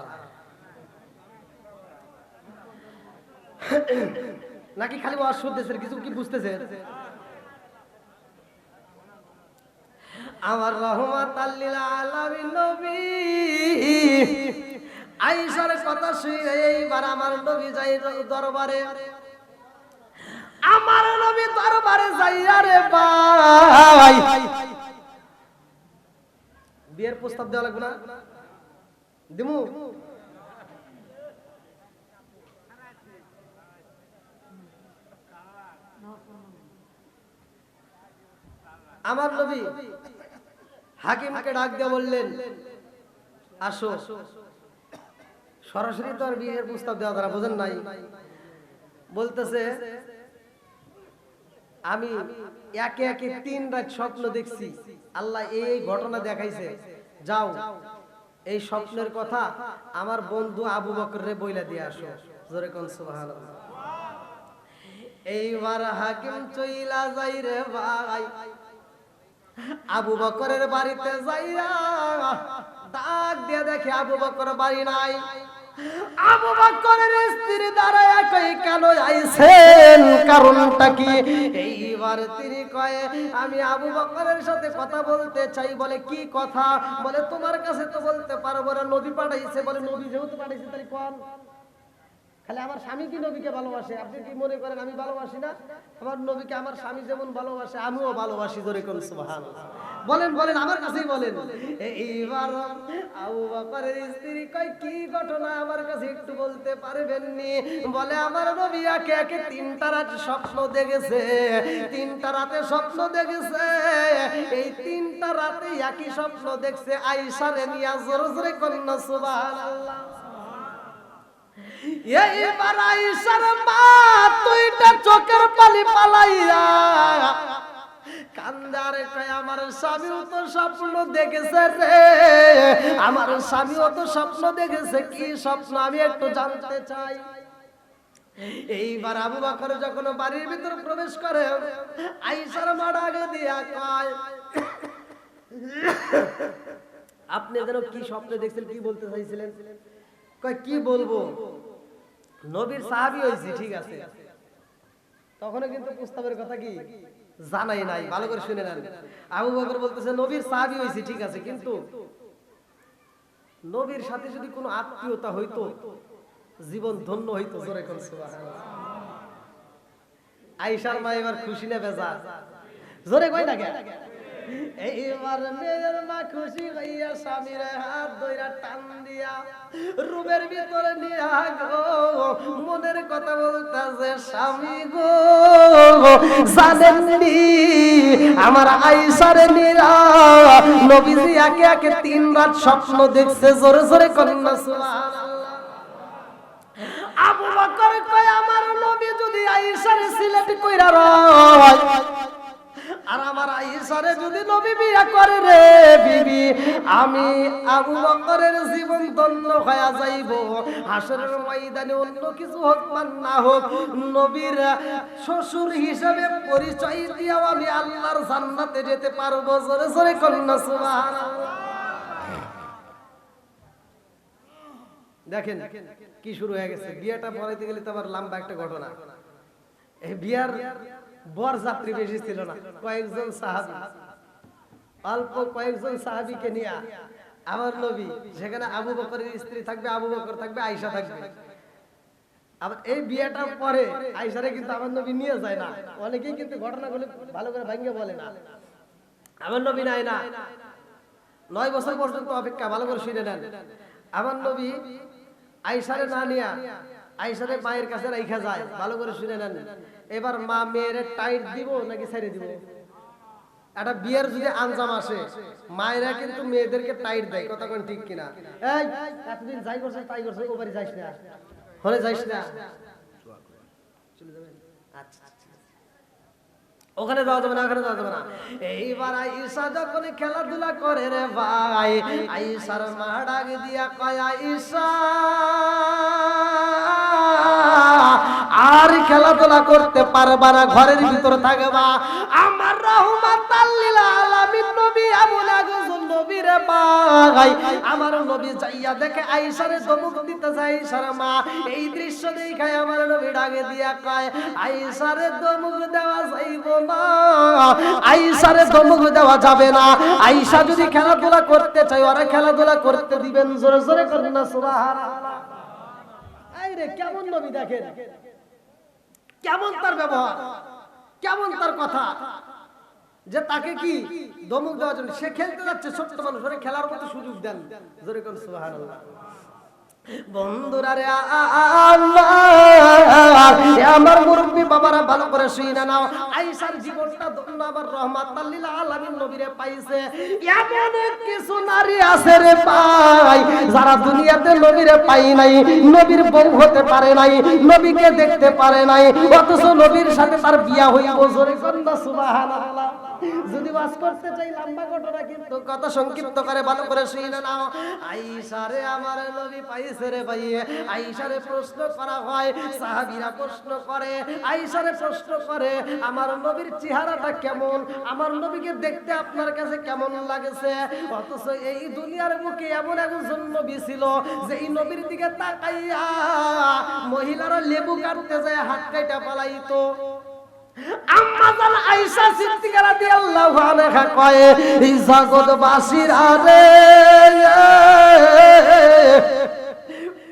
নাকি খালি ওয়াজ শুনতেছেন, কিছু কি বুঝতেছেন? আমার রহমাতাল লিল আলামিন নবী আয়েশার কথা শুনে এইবার আমার নবী যাই দরবারে, আমার নবী দরবারে যাইয়া রে ভাই বিয়ের প্রস্তাব দেওয়া লাগবে না? দিমু আমার নবী হাকিমকে ডাক দিয়ে বললেন, আসো। সরাসরি তো আর বিয়ের প্রস্তাব দেওয়া দ্বারা বোঝেন নাই। বলতেছে, আমি একে একে 3 রাত স্বপ্ন দেখছি, আল্লাহ এই ঘটনা দেখাইছে, যাও এই স্বপ্নের কথা আমার বন্ধু আবু বকরে বইলা দিয়ে আসো। জোরে কোন সুবহানাল্লাহ। এইবার হাকিম চইলা যাই রে ভাই আবু বকরের বাড়িতে যাইয়া ডাক দিয়ে দেখে আবু বকর বাড়ি নাই। আবু বকরের স্ত্রী দাঁড়ায় কই, কেন আইছেন, কারণটা কি? এইবার তিনি কয়, আমি আবু বকরের সাথে কথা বলতে চাই। বলে কি কথা? বলে তোমার কাছে তো বলতে পারবো না, নবী পাঠাইছে। বলে নবী যেহেতু পাঠাইছে তাহলে কোন খালি আমার স্বামী কি নবীকে ভালোবাসে? আপনি কি মনে করেন আমি ভালোবাসি না? আমার নবীকে আমার স্বামী যেমন ভালোবাসে আমিও ভালোবাসি। জোরে কোন সুবহানাল্লাহ। বলেন বলেন, আমার কাছেই বলেন। এইবার আবু বকরের স্ত্রী কয়, কি ঘটনা আমার কাছে একটু বলতে পারবেন নি? বলে আমার নবী একে একে 3টা রাত স্বপ্ন দেখেছে, 3টা রাতে স্বপ্ন দেখেছে। এই 3টা রাতে একই স্বপ্ন দেখছে আয়েশারে নিয়া। জোরে জোরে কোন সুবহানাল্লাহ। এইবার আয়েশার মা 2টা চোখের পানি পালাইয়া কান্দার কয়, আমার স্বামীও তো স্বপ্ন দেখেছে রে, আমার স্বামীও তো স্বপ্ন দেখেছে। কি স্বপ্ন আমি একটু জানতে চাই। এইবার আবু বকর যখন বাড়ির ভিতর প্রবেশ করে, আয়েশার মা ডাকে দিয়া কয়, আপনি যেন কি স্বপ্ন দেখছেন, কি বলতে চাইছিলেন? কয় কি বলবো, নবীর সাহাবী হইছি, ঠিক আছে। তখন কিন্তু প্রস্তাবের কথা কি জানাই নাই, ভালো করে শুনে নেন। আবু বকর বলতেছে, নবীর সাহাবী হইছি, ঠিক আছে, কিন্তু নবীর সাথে যদি কোনো আত্মীয়তা হইতো জীবন ধন্য হইতো। জোরে কোন সুবহানাল্লাহ। আয়েশার মা এবার খুশি না বেজার? জোরে কই না কেন? এইবার মেয়ের মা খুশি হইয়া স্বামীর হাত ধইরা টান দিয়া রুমের ভিতরে নিয়ে গো মনের কথা বলতেছে, স্বামী গো জানেননি আমার আয়েশারে নিয়া নবীজি একে একে 3 রাত স্বপ্ন দেখছে। জোরে জোরে কন্যা সুবহানাল্লাহ। আবু বকর কয়, আমার নবী যদি আয়েশারে সিলেক্ট কইরা রয় আর আমার আয়েশারে যদি নবী বিয়ে করে রে বিবি, আমি আবু বকরের জীবন ধন্য হয়ে যাইব। হাসরের ময়দানে অন্য কিছু হোক মান না হোক, নবীর শ্বশুর হিসেবে পরিচয় দিয়ে আমি আল্লাহর জান্নাতে যেতে পারবো। জোরে জোরে কন্যা সুবহানাল্লাহ। দেখেন কি শুরু হয়ে গেছে। বিয়েটা পড়াইতে গেলে তো আবার লম্বা একটা ঘটনা। এই বিয়ার বর যাত্রী বেশি ছিল না, কয়েকজন সাহাবী, অল্প কয়েকজন সাহাবীকে নিয়ে আমার নবী, সেখানে আবু বকরের স্ত্রী থাকবে, আবু বকর থাকবে, আয়েশা থাকবে। আবার এই বিয়েটার পরে আয়েশারে কিন্তু আমার নবী নিয়ে যায় না। অনেকেই কিন্তু ঘটনাগুলো ভালো করে ভাঙিয়ে বলে না। আমার নবী নাই না, 9 বছর পর্যন্ত অপেক্ষা। ভালো করে শুনে নেন। আমার নবী আয়েশারে না নিয়া আয়েশারে মায়ের কাছে রাইখা যায়। ভালো করে শুনে নেন। এবার মা মেয়ের টাইট দিব নাকি ছেড়ে দিব? একটা বিয়ের যদি আঞ্জাম আসে, মায়েরা কিন্তু মেয়েদেরকে টাইট দেয়। কথা কোন ঠিক কিনা? এই এতদিন যাই করছ তাই করছ, ও বাড়ি যাইস না, হলে যাইস না, চলে যাবেন। আচ্ছা ওখানে যাওয়া যাবে না, ওখানে যাওয়া যাবে না। এইবার আয়েশা যখন খেলাধুলা করে রে ভাই, আয়েশার মা ডাক দিয়া কয়, আয়েশা আর খেলাধুলা করতে পারবা না, ঘরের ভিতর থাকবা। আমার রাহমাতাল লিল আলামিন নবী এমন একজন নবী রে ভাই, আমার নবী যাইয়া দেখে আয়েশারে ধমক দিতে যায় আয়েশার মা। এই দৃশ্য দেখে আমার নবী ডাকে দিয়া কয়, আয়েশারে ধমক দেওয়া যাইব না, আয়েশারে ধমক দেওয়া যাবে না। আয়েশা যদি খেলাধুলা করতে চায়, ওরা খেলাধুলা করতে দিবেন। জোরে জোরে করেন না সুবহানাল্লাহ। এই রে কেমন নবী দেখেন, কেমন তার ব্যবহার, কেমন তার কথা, যে তাকে কি ধমক দেওয়ার জন্য, সে খেলতে যাচ্ছে, ছোট্ট মানুষ, ওরে খেলার মতো সুযোগ দেন। জোরে কোন সুবহানাল্লাহ। বন্ধুরা রে আমার মুরব্বি বাবারা ভালো করে শুনে নাও, আয়েশার জীবনটা ধন্য, আবার রাহমাতাল লিল আলামিন নবীরে পাইছে। এমন কিছু নারী আছে রে ভাই, যারা দুনিয়াতে নবীরে পাই নাই, নবীর বউ হতে পারে নাই, নবীকে দেখতে পারে নাই, অথচ নবীর সাথে তার বিয়া হইয়া জোরে কোন সুবহানাল্লাহ। যদি বাস করতে চাই লম্বা ঘটনা, কিন্তু কথা সংক্ষিপ্ত করে ভালো করে শুনে নাও। আয়েশারে আমার নবী পাইছে রে ভাই। আয়েশারে প্রশ্ন করা হয়, সাহাবীরা প্রশ্ন করে, আয়েশারে প্রশ্ন করে, আমার নবীর চেহারাটা কেমন, আমার নবীকে দেখতে আপনার কাছে কেমন লাগেছে? অথচ এই দুনিয়ার মুখে এমন একজন নবী ছিল, যে এই নবীর দিকে তাকাইয়া মহিলারা লেবু কাটতে যায়, হাত কাটা পালাইতো। আম্মা জান আয়েশা সিদ্দিকা রাদিয়াল্লাহু আনহা কয়, এই জগৎবাসীরা রে,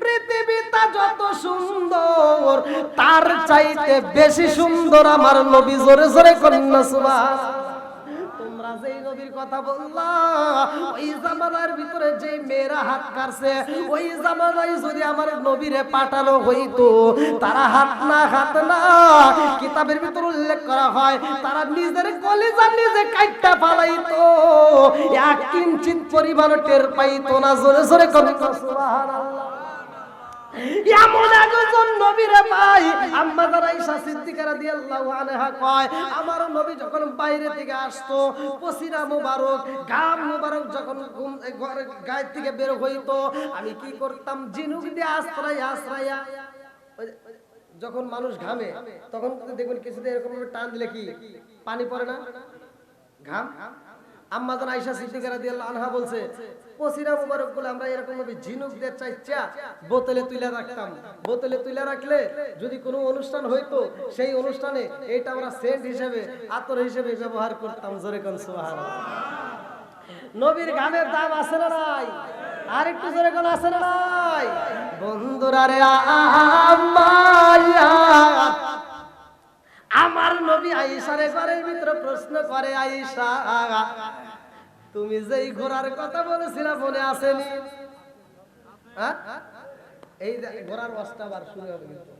পৃথিবীটা যত সুন্দর, তার চাইতে বেশি সুন্দর আমার নবী। জোরে জোরে করেন না সুবহানাল্লাহ। তোমরা যেই নবীর কথা বললা, ওই জামানার ভিতরে যে মেয়েরা হাত কাটছে, ওই জামানায় যদি আমার নবীরে পাঠানো হইতো, তারা হাত না কিতাবের ভিতর উল্লেখ করা হয়, তারা নিজের কলিজা নিজে কাটটা ফালাইতো, এক কিঞ্চিত পরিমাণ টের পাইতো না। জোরে জোরে করেন সুবহানাল্লাহ। এমন একজন নবী রে ভাই, আম্মা জান আয়েশা সিদ্দিকা রাদিয়াল্লাহু আনহা কয়, আমার নবী যখন বাইরে থেকে আসতো, পসিনা মুবারক, ঘাম মুবারক যখন গায়ে থেকে বের হইতো, আমি কি করতাম, ঝিনুক দিয়ে আশ্রায়া, যখন মানুষ ঘামে তখন দেখবেন কিছুতে এরকম ভাবে টান দিলে কি পানি পড়ে না, ঘাম। আম্মা জান আয়েশা সিদ্দিকা রাদিয়াল্লাহু আনহা বলছে, পসিনা মুবারক গুলো আমরা এরকম ভাবে ঝিনুক দিয়ে চাইচা বোতলে তুলে রাখতাম। বোতলে তুলে রাখলে যদি কোনো অনুষ্ঠান হইতো, সেই অনুষ্ঠানে এইটা আমরা সেন্ট হিসেবে, আতর হিসেবে ব্যবহার করতাম। জোরে কোন সুবহানাল্লাহ। নবীর গানের দাম আছে না নাই? আর একটু জোরে কোন আছে না নাই? বন্ধুরা রে আমার নবী আয়েশারে ঘরের ভিতরে প্রশ্ন করে, আয়েশা তুমি যেই ঘোড়ার কথা বলেছিলা মনে আসেনি? এই ঘোড়ার অষ্টাবার শুরু হবে, কিন্তু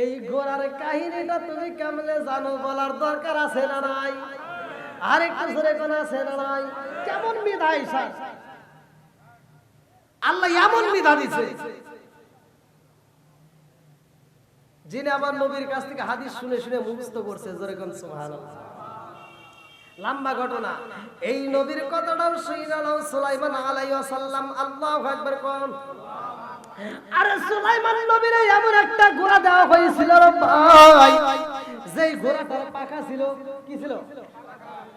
এই ঘোড়ার কাহিনীটা তুমি কেমনে জানো, বলার দরকার আছে না নাই? আর একটু জোরে কোন আছে না নাই? কেমন বিধা আয়েশা, আল্লাহ এমন বিধা দিছে, যিনি আমার নবীর কাছ থেকে হাদিস শুনে শুনে মুখস্থ করছে। জোরে কোন সুবহানাল্লাহ। লম্বা ঘটনা, এই নবীর কথাটাও শুনালো সুলাইমান আলাইহিস সালাম। আল্লাহু আকবার কোন। আরে সুলাইমান নবীর এমন একটা ঘোড়া দেওয়া হয়েছিল রে ভাই, যেই ঘোড়াটার পাখা ছিল, কি ছিল?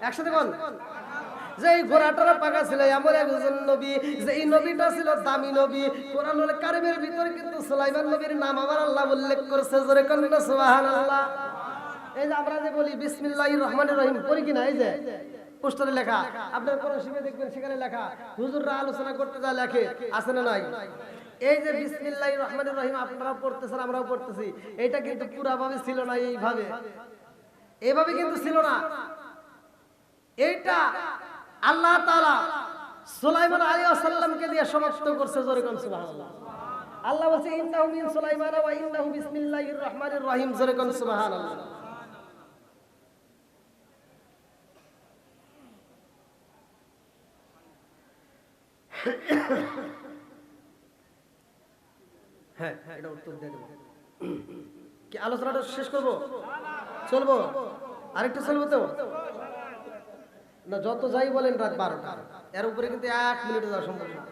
একসাথে কোন। যেই ঘোড়াটার পাখা ছিল, এমন একজন নবী, যেই নবীটা ছিল দামি নবী। কোরআনুল কারীমের ভিতরে কিন্তু সুলাইমান নবীর নাম আবার আল্লাহ উল্লেখ করেছে। জোরে কোন সুবহানাল্লাহ। এই যে আমরা যে বলি বিসমিল্লাহির রহমানির রহিম পড়ি কিনা, এই যে পোস্টারে লেখা, আপনার কোরআন শিখে দেখবেন সেখানে লেখা, হুজুররা আলোচনা করতে যা লেখে, আছে না নাই? এই যে বিসমিল্লাহির রহমানির রহিম আপনারা পড়তেছেন, আমরাও পড়তেছি, এটা কিন্তু পুরাভাবে ছিল না, এইভাবে কিন্তু ছিল না। এইটা আল্লাহ তাআলা সুলাইমান আলাইহিস সালামকে দিয়ে সমাপ্ত করছে। জোরে কোন সুবহানাল্লাহ। আল্লাহ বলছে ইন্নাহু মিন সুলাইমান ওয়া ইন্নাহু বিসমিল্লাহির রহমানির রহিম। জোরে কোন সুবহানাল্লাহ। হ্যাঁ, এটা উত্তর দিয়ে দেব। কি আলোচনাটা শেষ করব? চলবো আরেকটু চলবো তো না, যত যাই বলেন রাত 12টা, এর উপরে কিন্তু 1 মিনিটও যাওয়া সম্ভব না।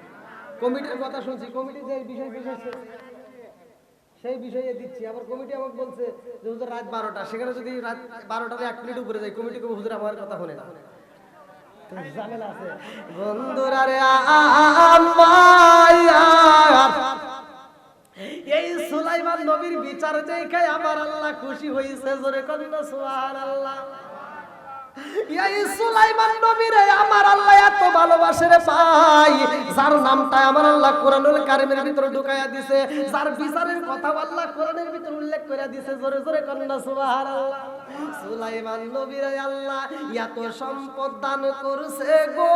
কমিটির কথা শুনছি, কমিটি যে বিষয় সেই বিষয়ে দিচ্ছি। আবার কমিটি আমাকে বলছে যে হুজুর রাত 12টা, সেখানে যদি রাত 12টার 1 মিনিট উপরে যাই, কমিটি কবে হুজুর আমার কথা শুনে না, ঝামেলা আছে। বন্ধুরা রে এই সুলাইমান নবীর বিচার দেখে আমার আল্লাহ খুশি হয়েছে, জোরে কন্না সুবহানাল্লাহ। এই সুলাইমান নবীরে আমার আল্লাহ এত ভালোবাসে রে ভাই, যার নামটা আমার আল্লাহ কোরআনুল কারীমের ভিতরে ঢুকায়া দিয়েছে, যার বিচারের কথা আল্লাহ কোরআনের ভিতরে উল্লেখ করে দিয়েছে, জোরে জোরে কন্না সুবহানাল্লাহ। সুলাইমান নবীরে আল্লাহ এত সম্পদ দান করছে গো,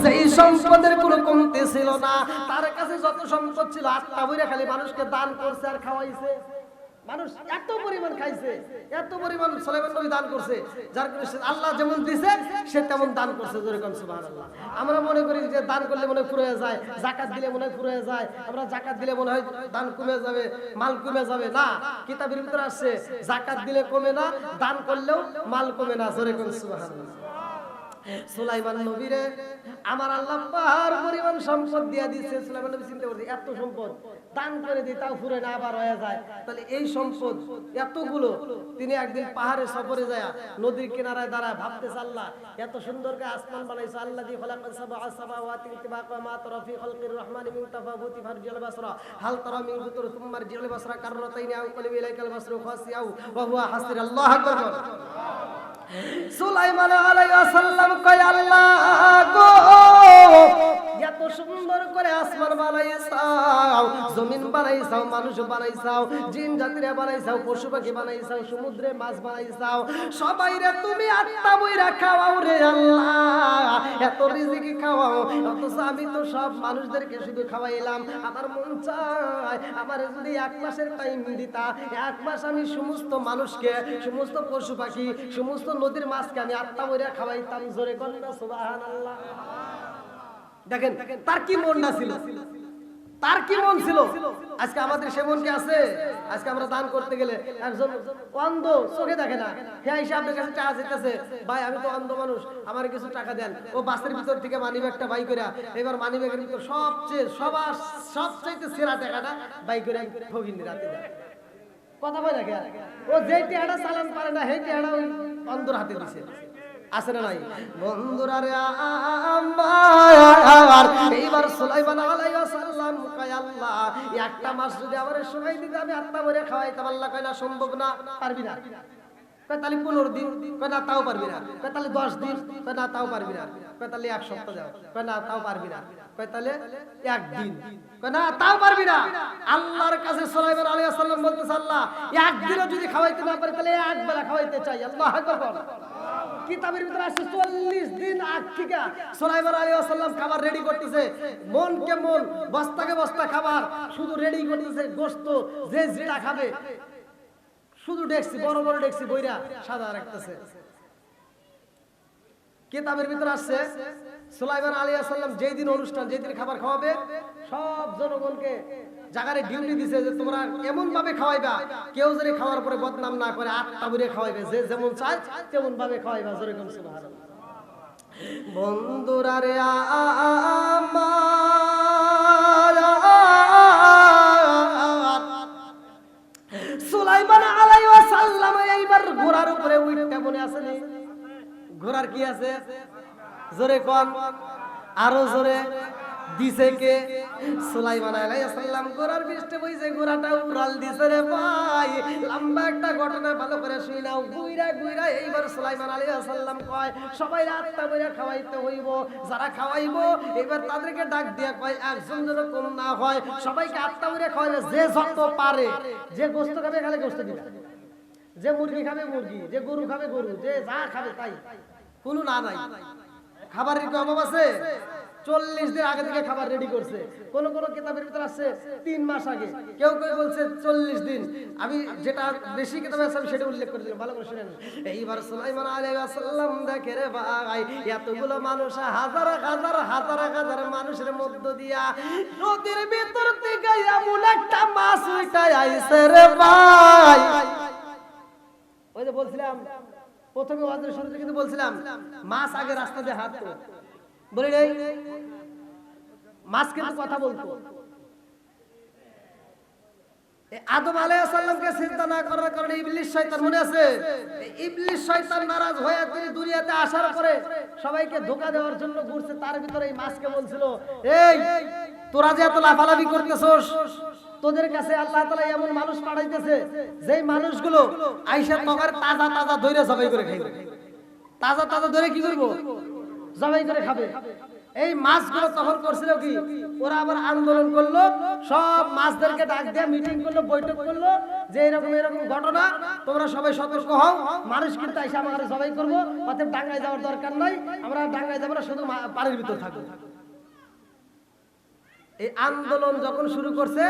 সেই সম্পদের কোনো কমতি ছিল না। তার কাছে যত সম্পদ ছিল আত্মা বইরা খালি মানুষকে দান করছে আর খাওয়াইছে। মানুষ এত পরিমাণ খাইছে, এত পরিমাণ সুলাইমান নবী দান করছে, যার কারণে আল্লাহ যেমন দিয়েছে সে তেমন দান করছে, জোরে কোন সুবহানাল্লাহ। আমরা মনে করি যে দান করলে মনে হয় ফুরিয়ে যায়, যাকাত দিলে মনে হয় ফুরিয়ে যায়, আমরা যাকাত দিলে মনে হয় দান কমে যাবে, মাল কমে যাবে। না, কিতাবের ভিতরে আসছে যাকাত দিলে কমে না, দান করলেও মাল কমে না, জোরে কোন সুবহানাল্লাহ। সুলাইমান নবীরে আমার আল্লাহ পাহাড় পরিমাণ সম্পদ দিয়া দিয়েছে। সুলাইমান নবী চিন্তা করছে এত সম্পদ দান করে দিই তাও ফুরে না, আবার হয়ে যায়, তাহলে এই সম্পদ এতগুলো, তিনি একদিন পাহাড়ে সফরে যায় নদীর কিনারায় দাঁড়ায় ভাবতেছে আল্লাহ এত সুন্দর করে আসমান বানাইছে, আল্লাহ দি খালাকাস সাবআ সামাওয়াতি তিবাকা মা তারা ফি খালকির রহমানি মিন তাফাউতি ফারজিল বাসরা হাল তারা মিন ফুতুর সুম্মা রজিল বাসরা কাররাতাইনি আও কলবি ইলাইকাল বাসরু খাসিয়াও ওয়া হুয়া হাসির। আল্লাহু আকবার। সুলাইমান আলাইহিস সালাম কয় আল্লাহ গো এত সুন্দর করে আসমান বানাইছাও, জমিন বানাইছাও, মানুষ বানাইছাও, জিন জাতিরে বানাইছাও, পশু পাখি বানাইছাও, সমুদ্রে মাছ বানাইছাও, সবাইরে তুমি আত্মা বইরা খাওয়াও রে আল্লাহ, এত রিজিক খাওয়াও, অথচ আমি তো সব মানুষদেরকে শুধু খাওয়াইলাম। আমার মন চায় আমার যদি 1 মাসের টাইম দিতা, 1 মাস আমি সমস্ত মানুষকে, সমস্ত পশু পাখি, সমস্ত নদীর মাছকে আমি আত্মা বইরা খাওয়াইতাম, জোরে কন্না সুবহানাল্লাহ। দেখেন তার কি মন না ছিল, তার কি মন ছিল। আজকে আমাদের সে মন কি আছে? আজকে আমরা দান করতে গেলে একজন অন্ধ, চোখে দেখে না, হ্যাঁ এসে আপনার কাছে টাকা চাইতেছে, ভাই আমি তো অন্ধ মানুষ আমার কিছু টাকা দেন। ও বাসের ভিতর থেকে মানিব্যাগটা বাই করে, এবার মানিব্যাগের ভিতর সবচাইতে সেরা টাকাটা বাই করে ঠকিনি রাতে দেয়। কথা বলে দেখে ও যেই টাকাটা চালান পারে না, সেই টাকাটা ওই অন্ধর হাতে দিছে, আছে না নাই? বন্ধুরা রে আমার এইবার সুলাইমান আলাইহিস সালাম কয় আল্লাহ একটা মাস যদি আমারে সময় দিতে আমি আত্মা ভরে খাওয়াইতাম। আল্লাহ কয় না, সম্ভব না, পারবি না। কয় তাহলে 15 দিন, কয় না তাও পারবি না। কয় তাহলে 10 দিন, কয় না তাও পারবি না। কয় তাহলে 1 সপ্তাহ যাও, কয় না তাও পারবি না। কয় তাহলে 1 দিন, কয় না তাও পারবি না। আল্লাহর কাছে সুলাইমান আলাইহিস সালাম বলতেছে আল্লাহ 1 দিনও যদি খাওয়াইতে না পারি তাহলে 1 বেলা খাওয়াইতে চাই। আল্লাহু আকবার। কিতাবের ভিতরে আসছে 40 দিন আগ থেকে সুলাইমান আলাইহিস সালাম খাবার রেডি করতেছে, মন কে মন, বস্তাকে বস্তা খাবার শুধু রেডি করতেছে, গোশত যে যেটা খাবে শুধু ডেকছি, বড় বড় ডেকছি বইরা সাদা রাখতেছে। কিতাবের ভিতরে আসছে সুলাইমান আলাইহিস সালাম যেই দিন অনুষ্ঠান, যেই দিন খাবার খাওয়াবে, সব জনগণকে জায়গায় ডিউটি দিছে যে তোমরা এমন ভাবে খাওয়াইবা কেউ যদি খাওয়ার পরে বদনাম না করে, আত্মা ভরে খাওয়াইবে, যে যেমন চায় তেমন ভাবে খাওয়াইবা, জোরে কোন সুবহানাল্লাহ। বন্ধুরা রে আমার সুলাইমান আলাইহিস সালাম এইবার ঘোড়ার উপরে উঠতে মনে আছে নি? ঘোড়ার কি আছে? জোরে কোন, আরো জোরে। দিছে কে? সুলাইমান আলাইহিস সালাম ঘোড়ার পৃষ্ঠে বইছে, ঘোড়াটা উড়াল দিছে রে ভাই। লম্বা একটা ঘটনা ভালো করে শুনাও। গুইরা গুইরা এইবার সুলাইমান আলাইহিস সালাম কয় সবাই আত্মা বইরা খাওয়াইতে হইব, যারা খাওয়াইবো এবার তাদেরকে ডাক দিয়া কয় একজন যেন কম না হয়, সবাইকে আত্মা বইরা খাওয়াইবে, যে যত পারে। যে গোশত খাবে খালি গোশত দিবে, যে মুরগি খাবে মুরগি, যে গরু খাবে গরু, যে যা খাবে তাই, কোনো না নাই। খাবারের কি অভাব আছে? 40 দিন আগে থেকে খাবার রেডি করছে। কোন কোন কিতাবের ভিতর আছে 3 মাস আগে, কেউ কেউ বলছে 40 দিন। আমি যেটা বেশি কিতাবে আছে আমি সেটা উল্লেখ করে দিলাম, ভালো করে শুনেন। এইবার সুলাইমান আলাইহিস সালাম দেখে রে ভাই এতগুলো মানুষ, হাজার হাজার হাজার হাজার মানুষের মধ্য দিয়া নদীর ভিতর থেকে এমন একটা মাছ উঠাই আইছে রে ভাই। ওই যে বলছিলাম প্রথমে ওয়াজের শুরুতে কিন্তু বলছিলাম মাছ আগে রাস্তা দিয়ে হাঁটতো, বলি নাই? মাছ কিন্তু কথা বলতো। আদম আলাইহিস সালামকে সিজদা না করার কারণে ইবলিস শয়তান, মনে আছে? ইবলিস শয়তান নারাজ হয়ে তিনি দুনিয়াতে আসার পরে সবাইকে ধোঁকা দেওয়ার জন্য ঘুরছে, তার ভিতরে এই মাছকে বলছিল, এই তোরা যে এত লাফালাফি করতেছস, তোদের কাছে আল্লাহ তাআলা এমন মানুষ পাঠাইতেছে যেই মানুষগুলো আয়েশা তগর তাজা তাজা ধরে জবাই করে খাইবে। তাজা তাজা ধরে কি করব? জবাই করে খাবে। এই মাছগুলো তখন করছিল কি, ওরা আবার আন্দোলন করলো, সব মাছদেরকে ডাক দিয়ে মিটিং করলো, বৈঠক করলো যে এরকম এরকম ঘটনা, তোমরা সবাই সতর্ক হও, মানুষ কিন্তু এসে আমাদের জবাই করবো, অতএব ডাঙ্গায় যাওয়ার দরকার নাই, আমরা ডাঙ্গায় যাবো না, শুধু পানির ভিতর থাকবো। এই আন্দোলন যখন শুরু করছে,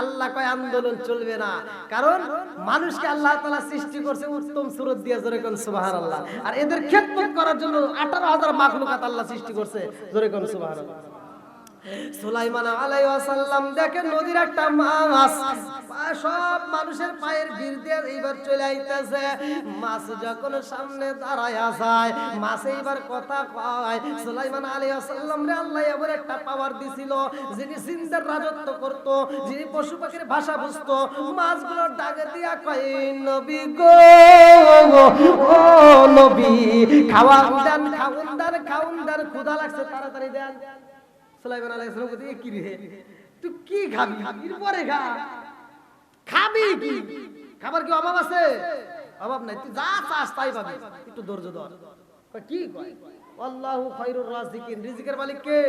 আল্লাহ কয় আন্দোলন চলবে না, কারণ মানুষকে আল্লাহ তাআলা সৃষ্টি করছে উত্তম সুরত দিয়ে, জোরে কোন সুবহানাল্লাহ। আর এদের খেদমত করার জন্য 18,000 মাখলুকাত আল্লাহ সৃষ্টি করছে, জোরে কোন সুবহানাল্লাহ। সুলাইমান আলাইহিস সালাম দেখেন নদীর একটা মাছ সব মানুষের পায়ের ভিড় দিয়ে এইবার চলে আইতেছে। মাছ যখন সামনে দাঁড়ায় যায়, মাছ এইবার কথা কয়। সুলাইমান আলাইহিস সালাম রে আল্লাহ এবার একটা পাওয়ার দিছিল, যিনি জিন্দার রাজত্ব করত, যিনি পশু পাখির ভাষা বুঝতো। মাছগুলো ডাকে দিয়া কয়, নবী গো, ও নবী, খাওয়ান দেন, খাওন দেন, খাওন দেন, ক্ষুধা লাগছে, তাড়াতাড়ি দেন। সুলাইমান আলাইহিস সালাম কইতে, কি রে তুই কি খাবি? পরে খা, খাবি কি? খাবার কি অভাব আছে? অভাব নাই, তুই যা চাস তাই পাবি, একটু ধৈর্য ধর। কি কয়? আল্লাহু খায়রুর রাজিকিন, রিজিকের মালিক কে?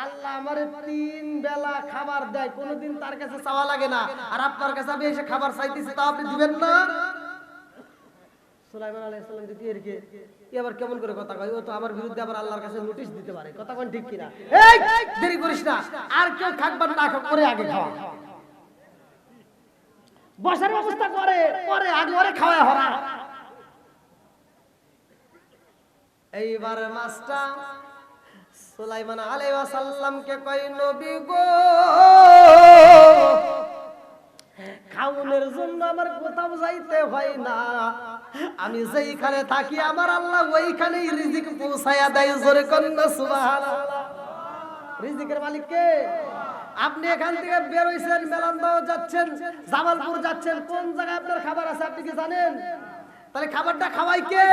আল্লাহ আমারে 3 বেলা খাবার দেয়, কোনোদিন তার কাছে চাওয়া লাগে না, আর আপনার কাছে আমি এসে খাবার চাইতেছি, তাও আপনি দিবেন না? সুলাইমান আলাইহিস সালাম দিতে এরকে এবার কেমন করে কথা কয়, ও তো আমার বিরুদ্ধে আবার আল্লাহর কাছে নোটিশ দিতে পারে, কথা কোন ঠিক কিনা? এই দেরি করিস না, আর কেউ খাবার না করে আগে খাওয়া, বসার ব্যবস্থা করে পরে আগে ওরে খাওয়া হরা। এইবার মাস্টা সুলাইমান আলাইহিস সালামকে কয়, নবী গো, খাওনের জন্য আমার কোথাও যাইতে হয় না, আমি যেইখানে থাকি আমার আল্লাহ ওইখানেই রিজিক পৌঁছায়া দেয়, জোরে কোন না সুবহানাল্লাহ। রিজিকের মালিক কে? আপনি এখান থেকে বের হইছেন, মেলান্দাও যাচ্ছেন, জামালপুর যাচ্ছেন, কোন জায়গায় আপনার খাবার আছে আপনি কি জানেন? তাহলে খাবারটা খাওয়াই কে?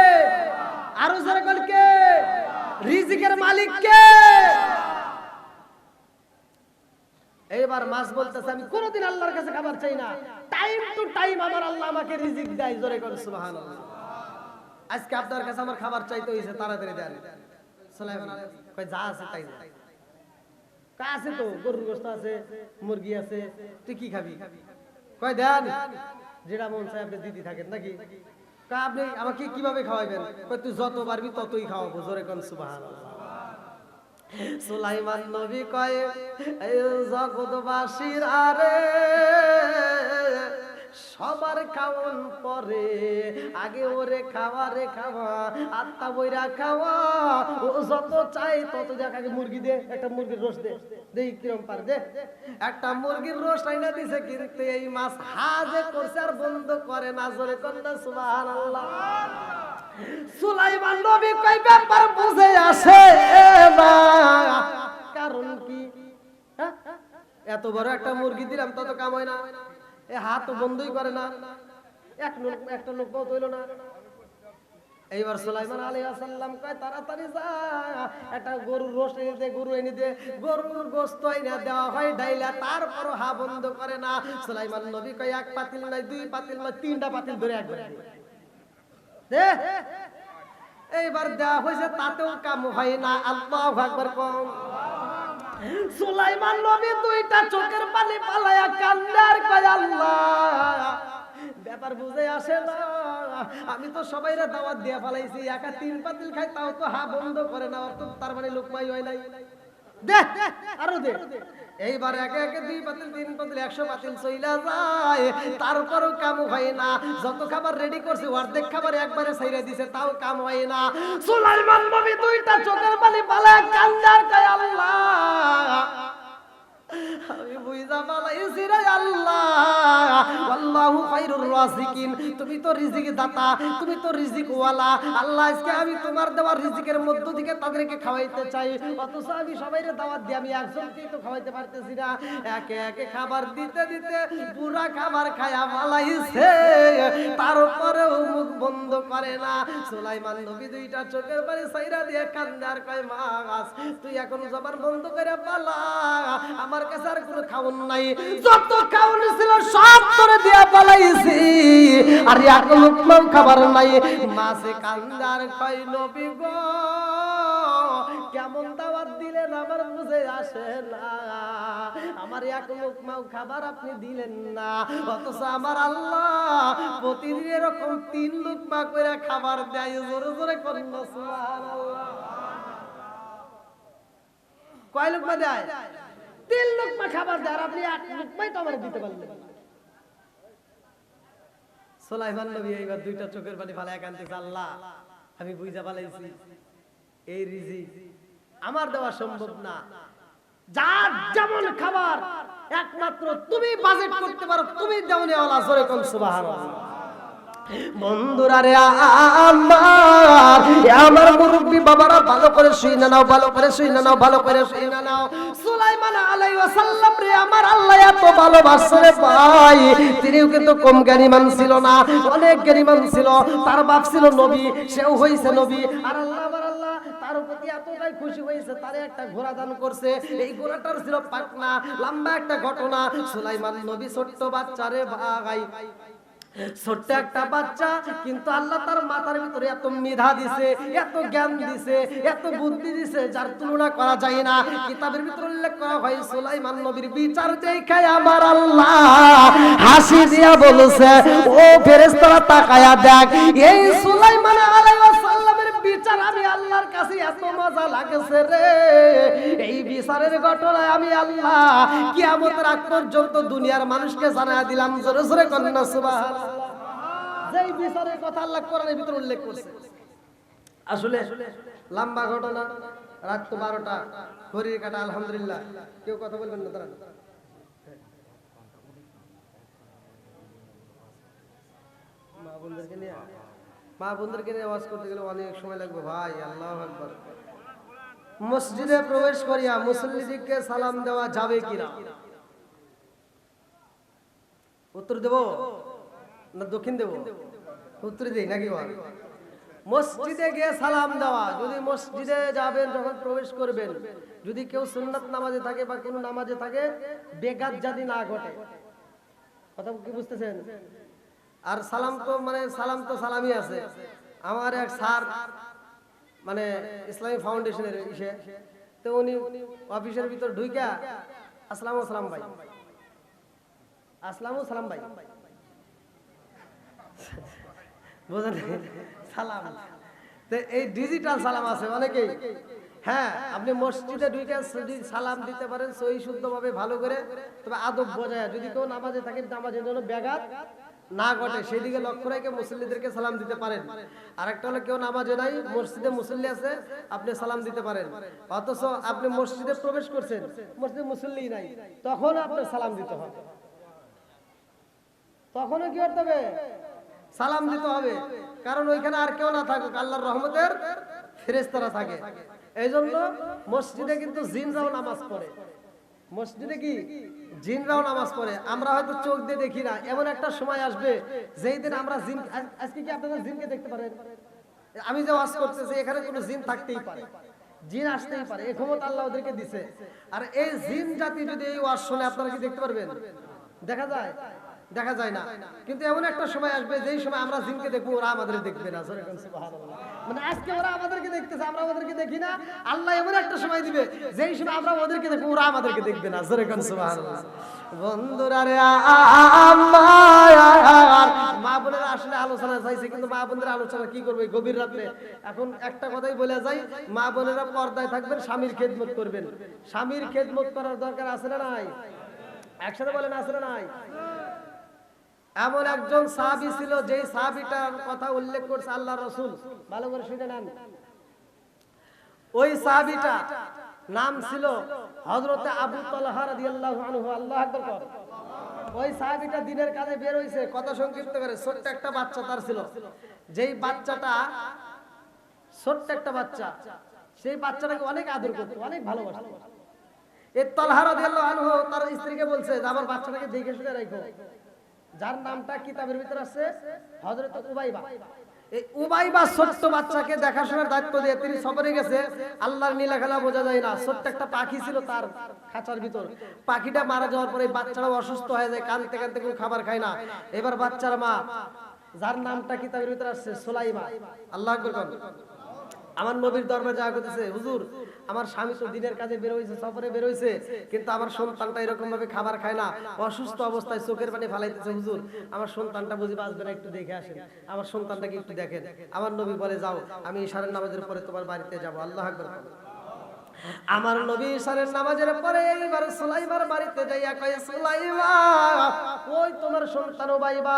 আরো জোরে কোন কে? রিজিকের মালিক কে? এইবার মাছ বলতেছে, আমি কোনোদিন আল্লাহর কাছে খাবার চাই না, টাইম টু টাইম আমার আল্লাহ আমাকে রিজিক দেয়, জোরে কোন সুবহানাল্লাহ। আজকে আপনার কাছে আমার খাবার চাইতে হইছে, তাড়াতাড়ি দেন। সুলাইমান কয়, যা আছে তাই দে। আছে তো, গরুর গোশত আছে, মুরগি আছে, তুই কি খাবি? কয় দেন, যেটা মন চায় আপনি দিতে থাকেন নাকি? কয় আপনি আমাকে কিভাবে খাওয়াবেন? কয় তুই যত পারবি ততই খাওয়াবো, জোরে কোন সুবহানাল্লাহ। সুলাইমান নবী কয়, এই জগৎবাসীর আরে সবার খাওন পরে, আগে ওরে খাওয়া রে খাওয়া, আত্মা বইরা খাওয়া, ও যত চাই তত দেখ, আগে মুরগি দে, একটা মুরগির রোস্ট দে, দেই কিরম পার দে। একটা মুরগির রোস্ট আইনা দিছে, কিন্তু এই মাছ হাজে করছে আর বন্ধ করে না, জোরে কোন না সুবহানাল্লাহ। সুলাইমান নবী কই ব্যাপার বুঝে আসে না, কারণ কি? এত বড় একটা মুরগি দিলাম তত কাম হয় না, এ হাত বন্ধই করে না, একটা লোক হইল না। এইবার সুলাইমান আলাইহিস সালাম কয়, তাড়াতাড়ি যা, একটা গরুর রোস্ট এনে দে, গরু এনে দে। গরুর গোশত এনে দেওয়া হয় ডাইলা, তারপরও হা বন্ধ করে না। সুলাইমান নবী কয়, এক পাতিল নয়, 2 পাতিল নয়, 3টা পাতিল ধরে একবার দে। এইবার দেওয়া হয়েছে, তাতেও কাম হয় না, আল্লাহু আকবার কোন। সুলাইমান নবী 2টা চোখের পানি পালায়া কান্দার কয়, আল্লাহ ব্যাপার বুঝে আসে না, আমি তো সবাইরে দাওয়াত দিয়া ফেলাইছি, একা 3 পাতিল খাই তাও তো হা বন্ধ করে না, অর্থ তার মানে লোকমাই হয় নাই, দে আরো দে। এইবার একে একে 2 পাতিল 3 পাতিল 100 পাতিল চইলা যায়, তারপরও কাম হয় না। যত খাবার রেডি করছে অর্ধেক খাবার একবারে ছাইরা দিছে, তাও কাম হয় না। সুলাইমান নবী 2টা চোখের পানি পালায়া কান্দার কয়, আল্লাহ আমি রাজিকিন, তুমি তো রিজিক দাতা, তুমি তো রিজিক ওয়ালা। আল্লাহ আজকে আমি তোমার দেওয়া রিজিকের মধ্য থেকে তাদেরকে খাওয়াইতে চাই, অথচ আমি সবাইকে দাওয়াত দিই, আমি একজনকেই তো খাওয়াইতে পারতেছি না। একে একে খাবার দিতে দিতে পুরা খাবার খায়া ফালাইছে, তারপরেও মুখ বন্ধ করে না। সুলাইমান নবী দুইটা চোখের পানি সাইরা দিয়ে কান্দে আর কয়, মাস তুই এখন জবান বন্ধ করে পালা, আমার কাছে আর কোনো খাওন নাই, যত খাওন ছিল সব করে দিয়া পালাইছি, আর এক লোকমাও খাবার নাই। মাসে কান্দে আর কয়, নবী গো কেমন দাওয়াত দিলেন আমার বুঝে আসে না, আমার এক লোকমাও খাবার আপনি দিলেন না, অথচ আমার আল্লাহ প্রতিদিন এরকম 3 লোকমা করে খাবার দেয়। জোরে জোরে করেন না সুবহানাল্লাহ। কয় লোকমা দেয়? 3 লোকমা খাবার দেয়, আর আপনি 1 লোকমাই তো আমার দিতে পারলেন। সুলাইমান নবী এইবার দুইটা চোখের পানি ফালায় কাঁদতেছে, আল্লাহ আমি বুঝা পালাইছি এই রিজিক আমার দেওয়া সম্ভব না, যার যেমন খাবার একমাত্র তুমি বাজেট করতে পারো, তুমি দাও নেওয়ালা। জোরে কোন সুবহানাল্লাহ। বন্ধুরা রে আমার মুরব্বি বাবারা, ভালো করে শুইনা নাও, ভালো করে শুইনা নাও, ভালো করে শুইনা নাও। সুলাইমান আলাইহিস সালাম রে আমার আল্লাহ এত ভালোবাসে রে ভাই, তিনিও কিন্তু কম জ্ঞানীমান ছিল না, অনেক জ্ঞানীমান ছিল। তার বাপ ছিল নবী, সেও হইছে নবী, আর আল্লাহ আমার আল্লাহ তার প্রতি এতটাই খুশি হয়েছে, তারে একটা ঘোড়া দান করছে। এই ঘোড়াটার ছিল পাকনা, লম্বা একটা ঘটনা। সুলাইমান নবী ছোট্ট বাচ্চা রে ভাই, ছোট্ট একটা বাচ্চা, কিন্তু আল্লাহ তার মাথার ভিতরে এত মেধা দিছে, এত জ্ঞান দিছে, এত বুদ্ধি দিছে, যার তুলনা করা যায় না। কিতাবের ভিতরে উল্লেখ করা হয় সুলাইমান নবীর বিচার দেখায় আমার আল্লাহ হাসি দিয়া বলছে, ও ফেরেশতারা তাকায়া দেখ, এই সুলাইমান আলাইহিস সালামের বিচার আমি আল্লাহর কাছে এত মজা লাগছে রে, এই বিচারের ঘটনা আমি আল্লাহ কিয়ামতের আগ পর্যন্ত দুনিয়ার মানুষকে জানায়া দিলাম। জোরে জোরে কন্যা সুবহানাল্লাহ। যেই বিচারের কথা আল্লাহ কোরআনের ভিতরে উল্লেখ করছে, আসলে লম্বা ঘটনা। রাত তো 12টা, ঘড়ির কাঁটা। আলহামদুলিল্লাহ, কেউ কথা বলবেন না, দাঁড়ান। মা বোনদেরকে নিয়ে আওয়াজ করতে গেলে অনেক সময় লাগবে ভাই। আল্লাহু আকবার। মসজিদে প্রবেশ করিয়া মুসল্লিদেরকে সালাম দেওয়া যাবে কিনা? উত্তর দেব না দক্ষিণ দেব? উত্তর দেই নাকি? মসজিদে গিয়ে সালাম দেওয়া, যদি মসজিদে যাবেন, যখন প্রবেশ করবেন, যদি কেউ সুন্নাত নামাজে থাকে বা কোনো নামাজে থাকে, বেগাত যদি না ঘটে, কথা কি বুঝতেছেন? আর সালাম তো মানে সালাম তো সালামই আছে। আমার এক স্যার মানে ইসলামী ফাউন্ডেশনের ইসে, তো উনি অফিসের ভিতর ঢুইকা আসসালামু সালাম ভাই, আসসালামু সালাম ভাই, বুঝলেন? সালাম তো এই ডিজিটাল সালাম আছে অনেকেই। হ্যাঁ, আপনি মসজিদে ঢুকে যদি সালাম দিতে পারেন সহি শুদ্ধভাবে ভালো করে, তবে আদব বজায়, যদি কেউ নামাজে থাকে নামাজের জন্য ব্যাঘাত না ঘটে সেদিকে লক্ষ্য রেখে মুসল্লিদেরকে সালাম দিতে পারেন। আরেকটা হলো কেউ নামাজে নাই, মসজিদে মুসল্লি আছে, আপনি সালাম দিতে পারেন। অথচ আপনি মসজিদে প্রবেশ করছেন, মসজিদে মুসল্লি নাই, তখন আপনার সালাম দিতে হবে। তখনও কি করতে হবে? সালাম দিতে হবে, কারণ ওইখানে আর কেউ না থাকুক, আল্লাহর রহমতের ফেরেশতারা থাকে। এই জন্য মসজিদে কিন্তু জিনরাও নামাজ পড়ে। মসজিদে কি জিনরাও নামাজ পড়ে, আমরা হয়তো চোখ দিয়ে দেখি না। এমন একটা সময় আসবে যেই দিন আমরা জিন, আজকে কি আপনারা জিনকে দেখতে পারেন? আমি যে ওয়াজ করতেছি এখানে কোনো জিন থাকতেই পারে, জিন আসতেই পারে, এই ক্ষমতা আল্লাহ ওদেরকে দিছে। আর এই জিন জাতি যদি এই ওয়াজ শুনে, আপনারা কি দেখতে পারবেন? দেখা যায়? দেখা যায় না। কিন্তু এমন একটা সময় আসবে যেই সময় আমরা জিনকে দেখবো, ওরা আমাদের দেখবে না। সুবহানাল্লাহ। মানে আজকে ওরা আমাদেরকে দেখতেছে, আমরা ওদেরকে দেখি না। আল্লাহ এমন একটা সময় দিবে যেই সময় আমরা ওদেরকে দেখবো, ওরা আমাদেরকে দেখবে না। সুবহানাল্লাহ। বন্ধুরা রে আমার মা বোনেরা আসলে আলোচনা চাইছে, কিন্তু মা বোনেরা আলোচনা কি করবে গভীর রাতে? এখন একটা কথাই বলে যাই, মা বোনেরা পর্দায় থাকবেন, স্বামীর খেদমত করবেন। স্বামীর খেদমত করার দরকার আছে না নাই? একসাথে বলেন, আছে না নাই? এমন একজন সাহাবী ছিল, যেই সাহাবীটার কথা উল্লেখ করছে আল্লাহ রাসূল, ভালো করে শুনে নেন। ওই সাহাবীটা নাম ছিল হযরতে আবু তালহা রাদিয়াল্লাহু আনহু। আল্লাহু আকবার। ওই সাহাবীটা দিনের কাজে বের হইছে, কথা সংক্ষিপ্ত করে, ছোট্ট একটা বাচ্চা তার ছিল, যেই বাচ্চাটা ছোট্ট একটা বাচ্চা, সেই বাচ্চাটাকে অনেক আদর করতো, অনেক ভালোবাসতো। এই তালহা রাদিয়াল্লাহু আনহু তার স্ত্রীকে বলছে যে আমার বাচ্চাটাকে দেখে শুনে রাখো, যার নামটা কিতাবের ভিতর আছে হযরত উবাইবা। এই উবাইবা ছোট্ট বাচ্চাকে দেখাশোনার দায়িত্ব দিয়ে তিনি সফরে গেছে। আল্লাহর নীলা খেলা বোঝা যায় না, ছোট্ট একটা পাখি ছিল তার খাঁচার ভিতর। পাখিটা মারা যাওয়ার পরে বাচ্চাটাও অসুস্থ হয়ে যায়, কাঁদতে কাঁদতে কোনো খাবার খায় না। এবার বাচ্চার মা, যার নামটা কিতাবের ভিতর আছে সুলাইমা, আল্লাহু আকবার, আমার নবীর দরবারে যা করতেছে, হুজুর আমার স্বামী তো দিনের কাজে বের হইছে, সফরে বের হইছে, কিন্তু আমার সন্তানটা এরকম ভাবে খাবার খায় না, অসুস্থ অবস্থায় চোখের পানি ফালাইতেছে, হুজুর আমার সন্তানটা বুঝি বাঁচবে না, একটু দেখে আসেন, আমার সন্তানটাকে একটু দেখেন। আমার নবী বলে যাও, আমি ইশারের নামাজের পরে তোমার বাড়িতে যাব। আল্লাহু আকবার। আমার নবী ইশারের নামাজের পরে এইবার সুলাইমার বাড়িতে যাইয়া কয়, সুলাইমা ওই তোমার সন্তান উবাইবা।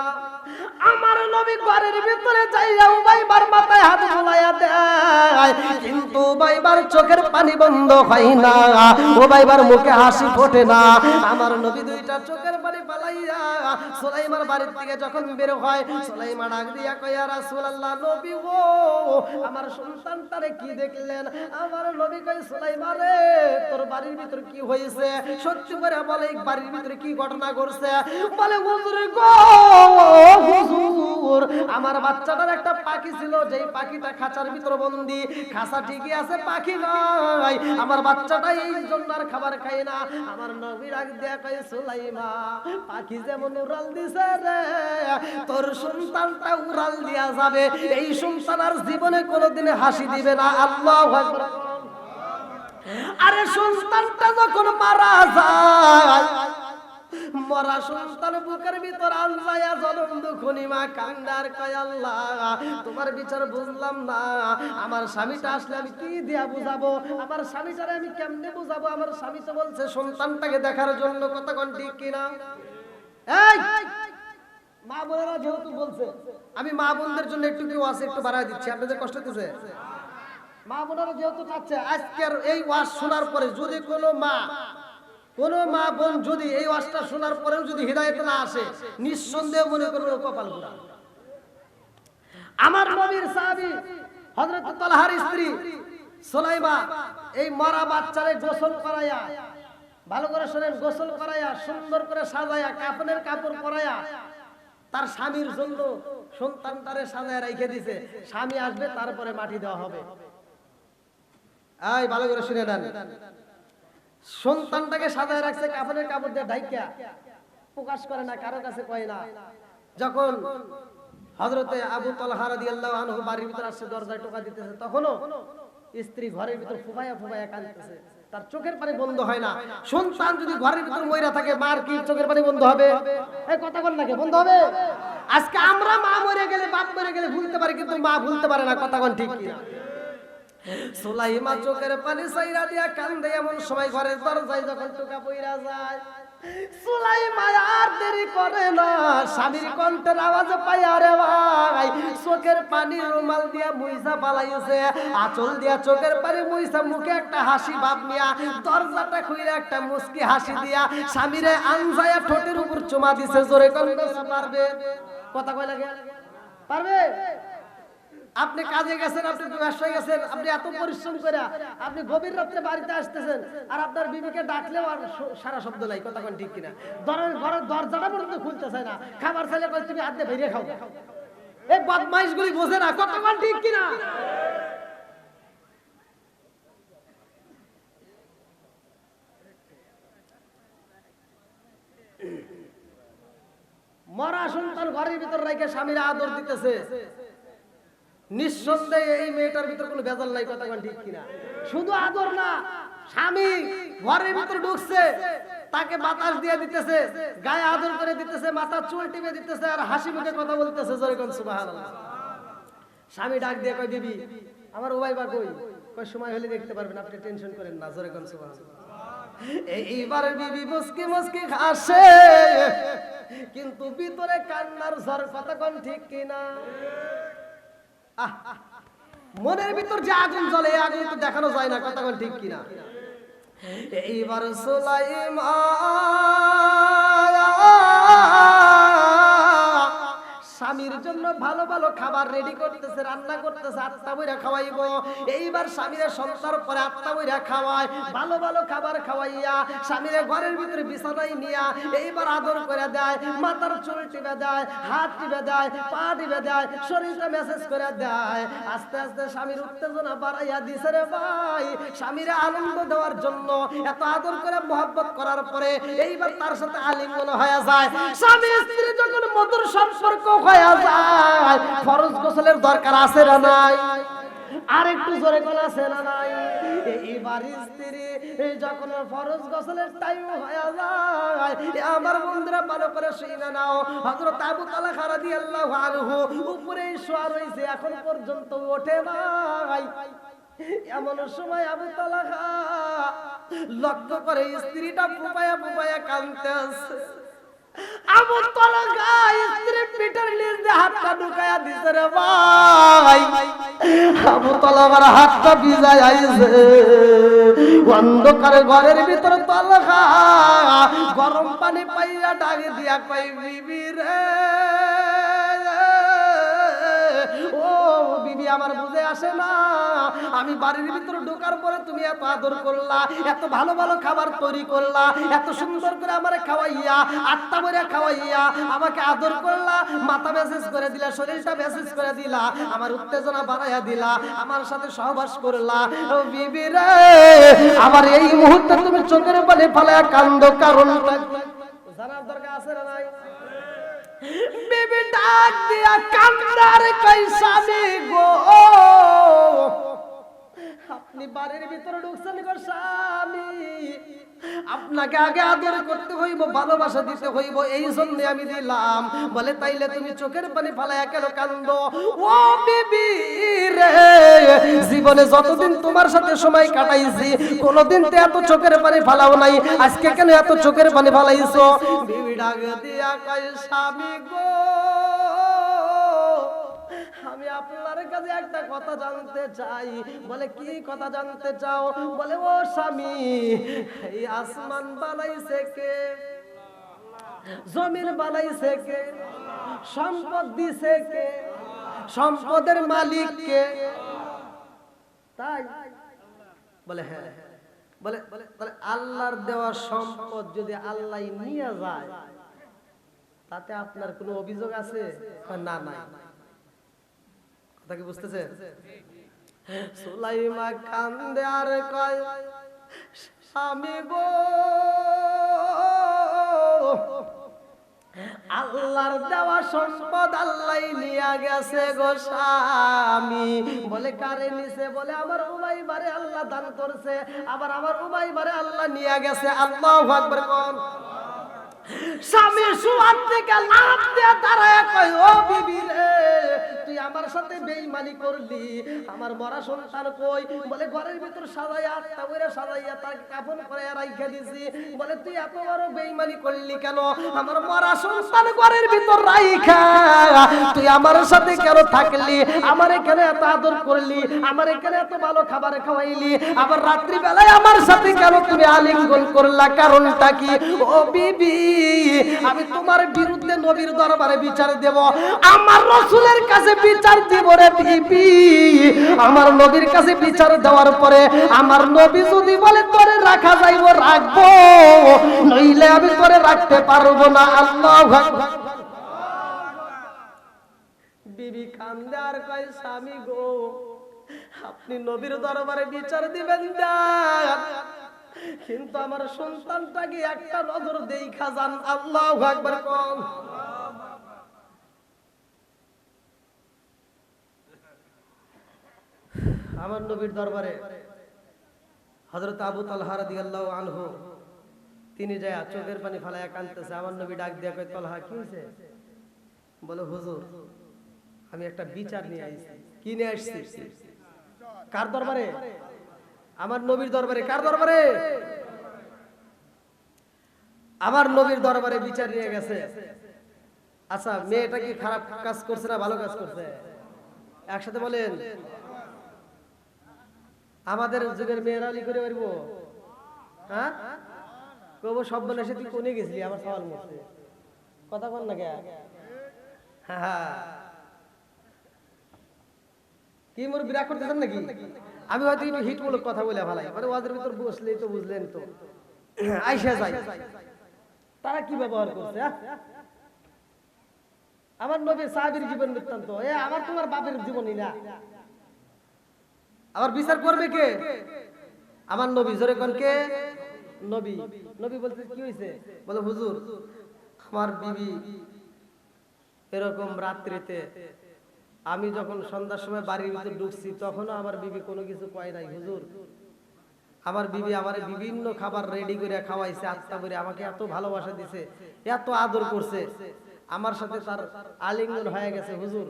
আমার নবী ঘরের ভিতরে যাইয়া উবাইবার মাথায় হাত বুলাইয়া দেয়, কিন্তু উবাইবার চোখের পানি বন্ধ হয় না, উবাইবার মুখে হাসি ফোটে না। আমার নবী দুইটা চোখের পানি ফালাইয়া সুলাইমার বাড়ির থেকে যখন বের হয়, সুলাইমা ডাক দিয়া কয়, ইয়া রাসূলুল্লাহ, নবী গো আমার সন্তানটারে কি দেখলেন? আমার নবী কয়, সুলাইমা রে তোর বাড়ির ভিতর কি হয়েছে? সত্যি করে বলে বাড়ির ভিতরে কি ঘটনা ঘটছে? বলে হুজুর গো, হুজুর আমার বাচ্চাটার একটা পাখি ছিল, যেই পাখিটা খাঁচার ভিতর বন্দি, খাঁচা ঠিকই আছে পাখি নাই, আমার বাচ্চাটা এই জন্য আর খাবার খায় না। আমার নবী ডাক দিয়া কয়, সুলাইমা পাখি যেমন উড়াল দিছে রে, তোর সন্তানটা উড়াল দিয়া যাবে, এই সন্তান আর জীবনে কোনোদিন হাসি দিবে না। আল্লাহু আকবার। আরে সন্তানটা যখন মারা যায়, মরা সন্তান বুকের ভিতর আনজায়া জনম দুখনি মা কান্দার কয়, আল্লাহ তোমার বিচার বুঝলাম না, আমার স্বামীটা আসলে আমি কি দিয়া বুঝাবো, আমার স্বামীটারে আমি কেমনে বুঝাবো? আমার স্বামী তো বলছে সন্তানটাকে দেখার জন্য, কথা কোন ঠিক কিনা? এই মা বোনেরা যেহেতু বলছে, আমি মা বোনদের জন্য একটু কেউ আছে একটু বাড়ায় দিচ্ছি, আপনাদের কষ্ট হচ্ছে। মা বোনেরা যেহেতু চাচ্ছে, আজকের এই ওয়াজ শোনার পরে যদি কোনো মা বোন যদি এই ওয়াজটা শোনার পরেও যদি হিদায়াত না আসে, নিঃসন্দেহে মনে করবে কপাল পোড়া। আমার নবীর সাহাবী হযরত তালহার স্ত্রী সুলাইমা এই মরা বাচ্চারে গোসল করায়া, ভালো করে শুনেন, গোসল করায়া সুন্দর করে সাজায়া কাফনের কাপড় পরায়া তার স্বামীর জন্য সন্তানটারে সাজায় রেখে দিয়েছে। স্বামী আসবে তারপরে মাটি দেওয়া হবে। এই ভালো করে শুনে নেন, সন্তানটাকে সাজায় রাখছে কাফনের কাপড় দিয়ে ঢাইকা, প্রকাশ করে না, কারো কাছে কয় না। যখন হযরতে আবু তালহা রাদিয়াল্লাহু আনহু বাড়ির ভিতর আসছে, দরজায় টোকা দিতেছে, তখনও স্ত্রী ঘরের ভিতর ফুফায়া ফুফায়া কাঁদতেছে, তার চোখের পানি বন্ধ হয় না। সন্তান যদি ঘরের ভিতর মইরা থাকে, মার কি চোখের পানি বন্ধ হবে? এই কথা বল নাকি বন্ধ হবে? আজকে আমরা মা মরে গেলে, বাপ মরে গেলে ভুলতে পারি, কিন্তু মা ভুলতে পারে না, কথা কোন ঠিক কি? সুলাইমা চোখের পানি সাইরা দিয়া কান্দে, এমন সময় ঘরের দরজায় যখন টোকা পইরা যায়, সুলাইমা আর দেরি করে না, স্বামীর কণ্ঠের আওয়াজ পাই, আরে ভাই চোখের পানি রুমাল দিয়া মুইসা পালাইছে, আঁচল দিয়া চোখের পানি মুইসা, মুখে একটা হাসি ভাব নিয়া দরজাটা খুইরা একটা মুস্কি হাসি দিয়া স্বামীরে আনজায়া ঠোঁটের উপর চুমা দিছে। জোরে কণ্ঠে পারবে? কথা কয় লাগে পারবে? আপনি কাজে গেছেন, আপনি ব্যবসায় গেছেন, আপনি এত পরিশ্রম করে আপনি গভীর রাত্রে বাড়িতে আসতেছেন, আর আপনার বিবিকে ডাকলেও আর সারা শব্দ নাই, কথা কোন ঠিক কিনা? ঘরের দরজাটা পর্যন্ত খুলতে চায় না, খাবার চাইলে তুমি আদে বেরিয়ে খাও। এই বদমাইশগুলি বোঝে না, কথা কোন ঠিক কিনা? মরা সন্তান ঘরের ভিতর রেখে স্বামীর আদর দিতেছে, নিঃসন্দেহে এই মেয়েটার ভিতর কোনো ভেজাল নাই, কথা কোন ঠিক কিনা? শুধু আদর না, স্বামী ঘরের ভিতর ঢুকছে, তাকে বাতাস দিয়ে দিতেছে, গায়ে আদর করে দিতেছে, মাথা চুল টিপে দিতেছে, আর হাসি মুখে কথা বলতেছে। জোরে কোন সুবহানাল্লাহ। স্বামী ডাক দিয়ে কয়, বিবি আমার উবাইবা কই? কয় সময় হলে দেখতে পারবেন, আপনি টেনশন করেন না। জোরে কোন সুবহানাল্লাহ। এইবার বিবি মুস্কি মুস্কি হাসে, কিন্তু ভিতরে কান্নার ঝড়, কথা কোন ঠিক কিনা? মনের ভিতর যে আগুন জ্বলে, এই আগুন তো দেখানো যায় না, কথা কোন ঠিক কিনা? এইবার সুলাইমা ভালো ভালো খাবার রেডি করতেছে, রান্না করতেছে, আত্মা বইরা খাওয়াইবো। এইবার স্বামীরে সন্তার পরে আত্মা বইরা খাওয়ায়, ভালো ভালো খাবার খাওয়াইয়া স্বামীরে ঘরের ভিতরে বিছানায় নিয়া এইবার আদর করে দেয়, মাথার চুল টিপে দেয়, হাত টিপে দেয়, পা টিপে দেয়, শরীরটা মেসেজ করে দেয়। আস্তে আস্তে স্বামীর উত্তেজনা বাড়াইয়া দিছে রে ভাই। স্বামীরে আনন্দ দেওয়ার জন্য এত আদর করে মহব্বত করার পরে এইবার তার সাথে আলিঙ্গন হয়ে যায়। স্বামী স্ত্রী যখন মধুর সম্পর্ক হয়ে যায়, ফরজ গোসলের দরকার আছে না নাই? আর একটু জোরে কোন আছে না নাই? এইবার স্ত্রী যখন ফরজ গোসলের টাইম হয়ে যায়, আমার বন্ধুরা ভালো করে শুনে নাও, হযরত আবু তালহা রাদিয়াল্লাহু আনহু উপরে শোয়া রইছে, এখন পর্যন্ত ওঠে নাই। এমন সময় আবু তালহা লক্ষ্য করে স্ত্রীটা ফুপায়া ফুপায়া কাঁদতে আছে। আবু তালহা স্ত্রীর পিঠের নিচে হাতটা ঢুকায়া দিছে রে ভাই। আবু তালহার হাতটা ভিজায় আইছে। অন্ধকার ঘরের ভিতর তালহা গরম পানি পাইয়া ডাকে দিয়া কই, বিবি রে, ও বিবি, আমার বুঝে আসে না, আমি বাড়ির ভিতরে ঢোকার পরে তুমি এত আদর করলা, এত ভালো ভালো খাবার তৈরি করলা, এত সুন্দর করে আমারে খাওয়াইয়া, আত্মা ভরে খাওয়াইয়া আমাকে আদর করলা, মাথা মেসেজ করে দিলা, শরীরটা মেসেজ করে দিলা, আমার উত্তেজনা বাড়াইয়া দিলা, আমার সাথে সহবাস করলা। ও বিবি রে, আমার এই মুহূর্তে তুমি চোখের পানি ফালায়া কান্দো, কারণটা জানার দরকার আছে না নাই? বিবি ডাক দিয়া কান্দার কই, স্বামী গো, আপনি বাড়ির ভিতরে ঢুকছেন গো স্বামী, আপনাকে আগে আদর করতে হইব, ভালোবাসা দিতে হইব, এই জন্য আমি দিলাম। বলে তাইলে তুমি চোখের পানি ফালায়া কেন কান্দো? ও বিবি রে, জীবনে যতদিন তোমার সাথে সময় কাটাইছি কোনদিন তো এত চোখের পানি ফালাও নাই, আজকে কেন এত চোখের পানি ফালাইছো? বিবি ডাক দিয়া কয়, স্বামী গো, আমি আপনার কাছে একটা কথা জানতে চাই। বলে কি কথা জানতে চাও? বলে ও স্বামী, এই আসমান বানাইছে কে? জমিন বানাইছে কে? সম্পদ দিছে কে? সম্পদের মালিক কে? তাই বলে হ্যাঁ। বলে তাহলে আল্লাহর দেওয়া সম্পদ যদি আল্লাহ নিয়ে যায় তাতে আপনার কোনো অভিযোগ আছে? না নাই। কথা কি বুঝতেছেন? সুলাইমা কান্দে আর কয়, স্বামী গো, আল্লাহর দেওয়া সম্পদ আল্লাহ নিয়ে গেছে গো স্বামী। বলে কারে নিছে? বলে আমার উমাইবারে আল্লাহ দান করছে, আবার আমার উমাইবারে আল্লাহ নিয়ে গেছে। আল্লাহু আকবার কোন। স্বামী সুয়ার থেকে লাফ দিয়ে দাঁড়ায় কয়, ও বিবি রে, তুই আমার সাথে বেঈমানি করলি, আমার মরা সন্তান কই? বলে ঘরের ভিতর সাজাইয়া, আত্মা বইরা সাজাইয়া তার কাফন করে রাইখা দিছি। বলে তুই এত বড় বেঈমানি করলি কেন? আমার মরা সন্তান ঘরের ভিতর রাইখা তুই আমার সাথে কেন থাকলি? আমার এখানে এত আদর করলি, আমার এখানে এত ভালো খাবার খাওয়াইলি, আবার রাত্রি বেলায় আমার সাথে কেন তুমি আলিঙ্গন করলা? কারণটা কি? ও বিবি, আমি তোমার বিরুদ্ধে নবীর দরবারে বিচার দেব, আমার রাসূলের কাছে বিচার দেব রে বিবি। আমার নবীর কাছে বিচার দেওয়ার পরে আমার নবী যদি বলে তোরে রাখা যাইব রাখবো, নইলে আমি তোরে রাখতে পারবো না। আল্লাহু আকবার। বিবি কান্দে আর কয়, স্বামী গো, আপনি নবীর দরবারে বিচার দিবেন না, কিন্তু আমার সন্তানটাকে একটা নজর দেখা যান। আল্লাহু আকবার কোন। আমার নবীর দরবারে হযরত আবু তালহা রাদিয়াল্লাহু আনহু তিনি যায় চোখের পানি ফালায়া কাঁদতেছে। আমার নবী ডাক দিয়া কয়, তালহা কি হইছে? বলে হুজুর, আমি একটা বিচার নিয়ে আইছি। কি নিয়ে আসছি? কার দরবারে? আমার নবীর দরবারে। কার দরবারে? আমার নবীর দরবারে বিচার নিয়ে গেছে। আচ্ছা, মেয়েটা কি খারাপ কাজ করছে না ভালো কাজ করছে? একসাথে বলেন। আমাদের যুগের মেয়েরা লি করে পারবো? হ্যাঁ, কব সব বলে এসে তুই কোনে গেছিলি? আমার সওয়াল মরছে। কথা বল না কে? হ্যাঁ, কি মোর বিরাগ করতেছেন নাকি? আমি হয়তো একটু হিটমূলক কথা বলে ভালাই, মানে ওয়াজের ভিতর বসলেই তো বুঝলেন তো আইসা যায় তারা কি ব্যবহার করছে। আমার নবী সাহাবীর জীবন বৃত্তান্ত, আমার তোমার বাপের জীবনই না। আবার বিচার করবে কে? আমার নবী। জোরে কোন কে? নবী। নবী বলতে কি হয়েছে? বলে হুজুর আমার বিবি এরকম রাত্রিতে আমি যখন সন্ধ্যার সময় বাড়ির ভিতরে ঢুকছি তখনও আমার বিবি কোনো কিছু কয় নাই হুজুর। আমার বিবি আমারে বিভিন্ন খাবার রেডি করে খাওয়াইছে, আত্মা করে আমাকে এত ভালোবাসা দিছে, এত আদর করছে, আমার সাথে তার আলিঙ্গন হয়ে গেছে হুজুর।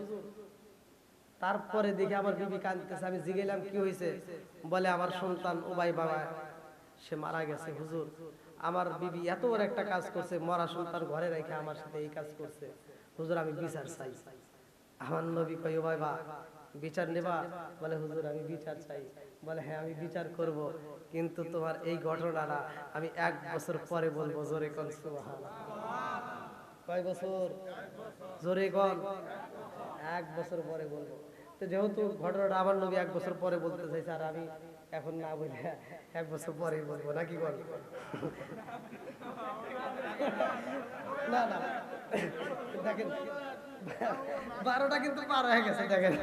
তারপরে দেখে আমার বিবি কাঁদতেছে। আমি জিজ্ঞেলাম কি হয়েছে? বলে আমার সন্তান উবাই বাবা সে মারা গেছে হুজুর। আমার বিবি এত বড় একটা কাজ করছে, মরা সন্তান ঘরে রেখে আমার সাথে এই কাজ করছে হুজুর, আমি বিচার চাই। আমার নবী কই উবাই বাবা বিচার নেবা? বলে হুজুর আমি বিচার চাই। বলে হ্যাঁ আমি বিচার করব, কিন্তু তোমার এই ঘটনাটা আমি 1 বছর পরে বলবো। জোরে কোন সুবহানাল্লাহ। কয় বছর? জোরে কোন। 1 বছর পরে বলবো। তো যেহেতু ঘটনাটা আমার নবী 1 বছর পরে বলতে চাইছে, আর আমি এখন না বলে 1 বছর পরে বলবো নাকি বল? না না দেখেন 12টা কিন্তু পার হয়ে গেছে দেখেন।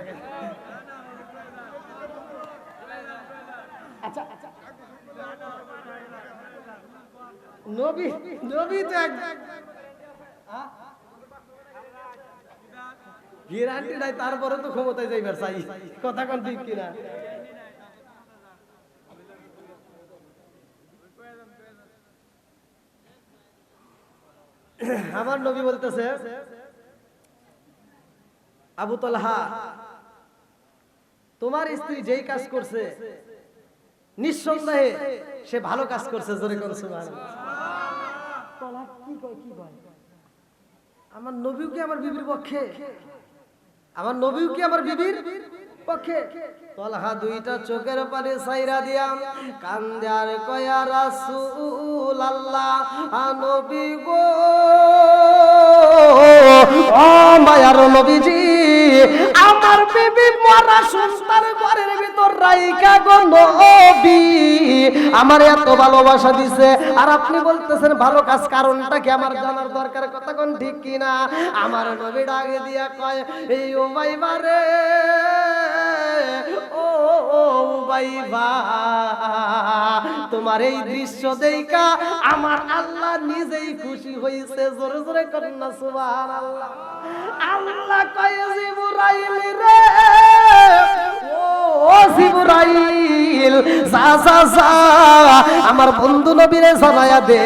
আচ্ছা নবী নবী তো এক গ্যারান্টি নাই, তারপরে তো ক্ষমতায় যাইবার চাই। কথা কোন ঠিক কিনা? আমার নবী বলতেছে আবু তালহা তোমার স্ত্রী যেই কাজ করছে নিঃসন্দেহে সে ভালো কাজ করছে। জোরে কোন সুবহানাল্লাহ। তালহা কি কয় কি কয়? আমার নবীও কি আমার বিবির পক্ষে? আমার নবীও কি আমার বিবির পক্ষে? তালহা দুইটা চোখের পানি ছাইরা দিয়া কান্দে আর কয় ইয়া রাসূলুল্লাহ, নবী গো ও মায়ার নবীজি, আমার বিবি মরা সন্তান ঘরের ভিতর রাইখা গো নবী আমার এত ভালোবাসা দিছে, আর আপনি বলতেছেন ভালো কাজ, কারণটা কি আমার জানার দরকার। কথা কোন ঠিক কিনা? আমার নবী ডাকে দিয়া কয় এই উবাইবা রে, ও উবাইবা তোমার এই দৃশ্য দেখা আমার আল্লাহ নিজেই খুশি হইছে। জোরে জোরে করেন না সুবহানাল্লাহ। আল্লাহ কয় জিবরাইল রে, ও জিবরাইল যা যা যা আমার বন্ধু নবীরে জানায়া দে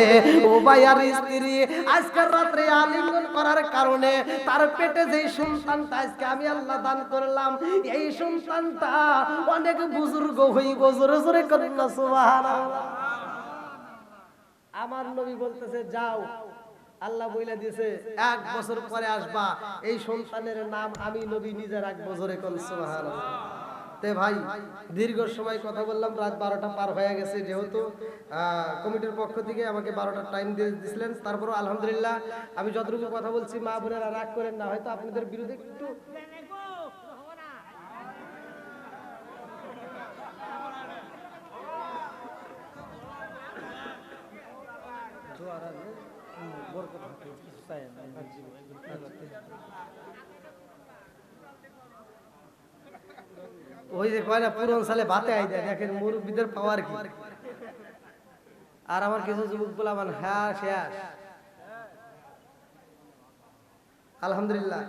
উবাইয়ার স্ত্রী আজকের রাতে আলিঙ্গন করার কারণে তার পেটে যে সন্তানটা আজকে আমি আল্লাহ দান করলাম, এই সন্তানটা অনেক বুজুর্গ হইব। জোরে জোরে করেন না সুবহানাল্লাহ। আমার নবী বলতেছে যাও, আল্লাহ বইলা দিয়েছে 1 বছর পরে আসবা, এই সন্তানের নাম আমি নবী নিজে রাখবো। জোরে কোন সুবহানাল্লাহ। তে ভাই দীর্ঘ সময় কথা বললাম, রাত 12টা পার হয়ে গেছে। যেহেতু কমিটির পক্ষ থেকে আমাকে 12টা টাইম দিয়ে দিয়েছিলেন, তারপরও আলহামদুলিল্লাহ আমি যতটুকু কথা বলছি মা বোনেরা রাগ করেন না, হয়তো আপনাদের বিরুদ্ধে একটু ওই যে কয় না পুরন সালে ভাতে আই দেয়, দেখেন মুরব্বীদের পাওয়ার কি। আর আমার কিছু যুবক বলে আমার হ্যাঁ শেষ আলহামদুলিল্লাহ।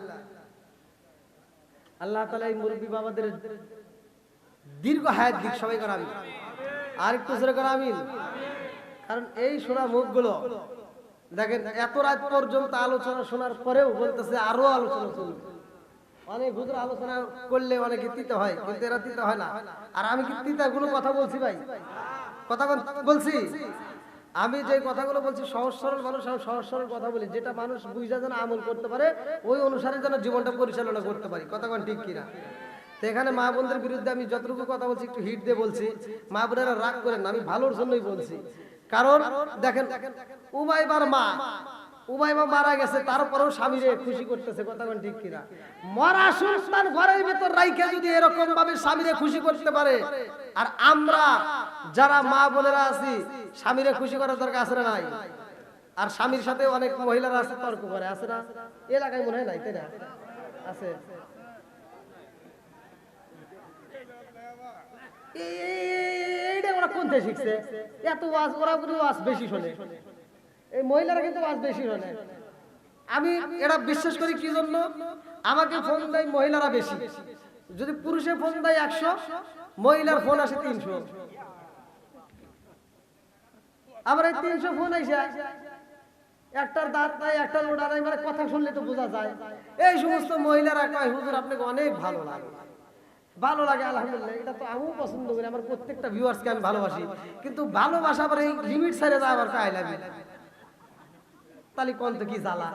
আল্লাহ তাআলা এই মুরব্বী বাবাদের দীর্ঘ হায়াত দিক, সবাই করে আমিন। আর একটু জোরে করে আমিন। কারণ এই শোনা মুখগুলো দেখেন এত রাত পর্যন্ত আলোচনা শোনার পরেও বলতেছে আরো আলোচনা চলবে। অনেক হুজুর আলোচনা করলে অনেকে তিতে হয়, কিন্তু এরা তিতে হয় না। আর আমি কি তিতা কোনো কথা বলছি ভাই? কথা বলছি? আমি যে কথাগুলো বলছি সহজ সরল মানুষ, আমি সহজ সরল কথা বলি, যেটা মানুষ বুঝা যেন আমল করতে পারে, ওই অনুসারে যেন জীবনটা পরিচালনা করতে পারি। কথা কোন ঠিক কিনা? তো এখানে মা বোনদের বিরুদ্ধে আমি যতটুকু কথা বলছি একটু হিট দিয়ে বলছি, মা বোনেরা রাগ করেন না, আমি ভালোর জন্যই বলছি। কারণ দেখেন উবাইবার মা উমাইমা মারা গেছে, তারপরেও স্বামীরে খুশি করতেছে, কথা কোন ঠিক কিনা? মরা সন্তান ঘরের ভিতর রাইখা যদি এরকম ভাবে স্বামীরে খুশি করতে পারে, আর আমরা যারা মা বোনেরা আছি স্বামীরে খুশি করার দরকার আছে না নাই? আর স্বামীর সাথে অনেক মহিলারা আছে তর্ক করে, আছে না? এলাকায় মনে হয় নাই, তাই না? আছে। এইটা ওরা কোন থেকে শিখছে? এত ওয়াজ, ওরা কিন্তু ওয়াজ বেশি শোনে, এই মহিলারা কিন্তু ওয়াজ বেশি শোনে। আমি এটা বিশ্বাস করি কি জন্য? আমাকে ফোন দেয় মহিলারা বেশি। যদি পুরুষে ফোন দেয় 100, মহিলার ফোন আসে 300। আবার এই 300 ফোন আইসা একটার দাঁত নাই, একটার ওটা নাই, মানে কথা শুনলে তো বোঝা যায়। এই সমস্ত মহিলারা কয় হুজুর আপনাকে অনেক ভালো লাগে। ভালো লাগে আলহামদুলিল্লাহ, এটা তো আমিও পছন্দ করি, আমার প্রত্যেকটা ভিউয়ার্সকে আমি ভালোবাসি। কিন্তু ভালোবাসা আবার এই লিমিট ছাড়ে যায়, আবার আই লাভ ইউ, তাহলে কোন তো কি জ্বালা।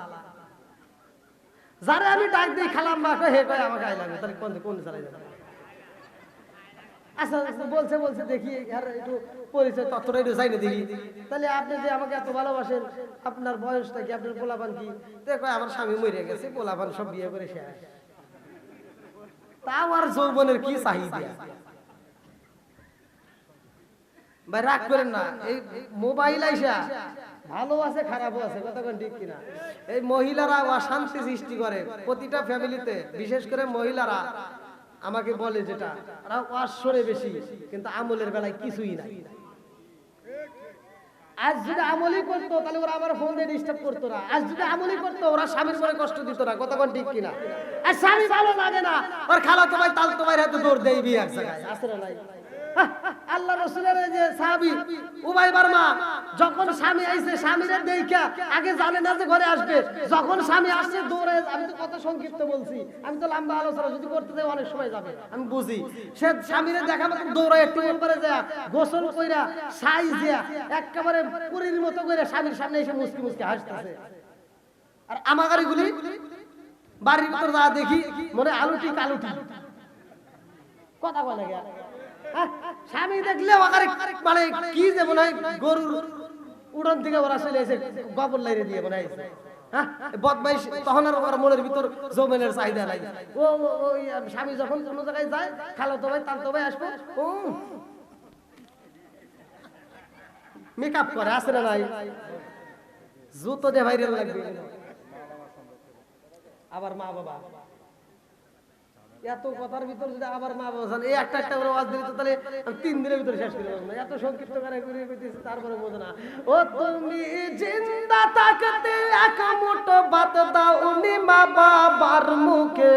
যারা আমি ডাক দিই খালাম মা, কয় হে কয় আমাকে আই লাভ ইউ, তাহলে কোন কোন জ্বালাই যাবে? আচ্ছা বলছে বলছে দেখি আর একটু পরিচয় তথ্যটা একটু চাইলে দেখি। তাহলে আপনি যে আমাকে এত ভালোবাসেন, আপনার বয়সটা কি, আপনার পোলাপান কি? দেখো আমার স্বামী মরে গেছে, পোলাপান সব বিয়ে করে শেষ। তাও আর যৌবনের কি চাহিদা? ভাই রাগ করেন না, এই মোবাইল আইসা ভালো আছে খারাপও আছে, কথা কোন ঠিক কিনা? এই মহিলারা অশান্তি সৃষ্টি করে প্রতিটা ফ্যামিলিতে, বিশেষ করে মহিলারা আমাকে বলে যেটা, ওরা ওয়াশরে বেশি কিন্তু আমলের বেলায় কিছুই নাই। আজ যদি আমলই করতো তাহলে ওরা আমার ফোন দিয়ে ডিস্টার্ব করতো না। আজ যদি আমলই করতো ওরা স্বামীর মনে কষ্ট দিত না, কথা কোন ঠিক কিনা? আর স্বামী ভালো লাগে না, ওর খালাতো ভাই তালতো ভাইয়ের হাতে দৌড় দেয় বিয়ে এক জায়গায়, আছে না নাই? আল্লাহ রাসূলের যে সাহাবী উমাইমার মা, যখন স্বামী আইছে স্বামীরে দেইখা আগে জানে না যে ঘরে আসবে, যখন স্বামী আসছে দৌড়ে, আমি তো কত সংক্ষিপ্ত বলছি, আমি তো লম্বা আলোচনা যদি করতে যাই অনেক সময় যাবে, আমি বুঝি। সে স্বামীরে দেখা মতো দৌড়ে টিউব করে যায়, গোসল কইরা সাইজ দেয়া একেবারে পুরীর মতো করে স্বামীর সামনে এসে মুস্কি মুস্কি হাসতেছে। আর আমার গাড়িগুলি বাড়ির ভিতর যা দেখি মনে আলুটি কালুটি, কথা বলে গেল। স্বামী দেখলে মানে কি যে মনে হয় গরুর উড়ন থেকে ওরা চলে এসে গোবর লাইরে দিয়ে মনে হয় বদমাইশ। তখন আর ওর মনের ভিতর যৌবনের চাহিদা নাই। ও স্বামী যখন কোনো জায়গায় যায়, খালাতো ভাই তালতো ভাই আসবো, ও মেকআপ করে, আছে না নাই? জুতো দিয়ে ভাইরাল লাগবে। আবার মা বাবা, এত কথার ভিতর যদি আবার মা বাবা এই একটা একটা করে ওয়াজ দিলে তো তাহলে 3 দিনের ভিতরে শেষ করে দেব না। এত সংক্ষিপ্ত করে কইতেছি তারপরে বোঝো না। ও তুমি জিন্দা থাকতে এক মুঠো ভাত দাও উনি মা বাবার মুখে,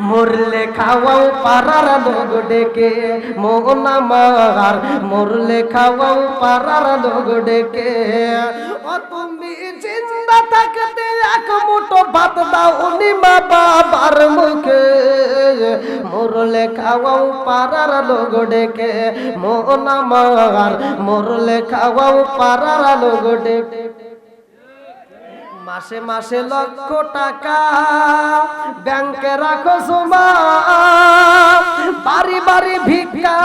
মরলে খাওয়াও পাড়ার লোক ডেকে, মন আমার মরলে খাওয়াও পাড়ার লোক ডেকে। ও তুমি জিন্দা থাকতে এক মুঠো ভাত দাও উনি মা বাবার মুখে, মরলে খাওয়াও পাড়ার লোক ডেকে, মন আমার মরলে খাওয়াও পাড়ার লোক ডেকে। মাসে মাসে লক্ষ টাকা ব্যাংকে রাখো জমা, বাড়ি বাড়ি ভিক্ষা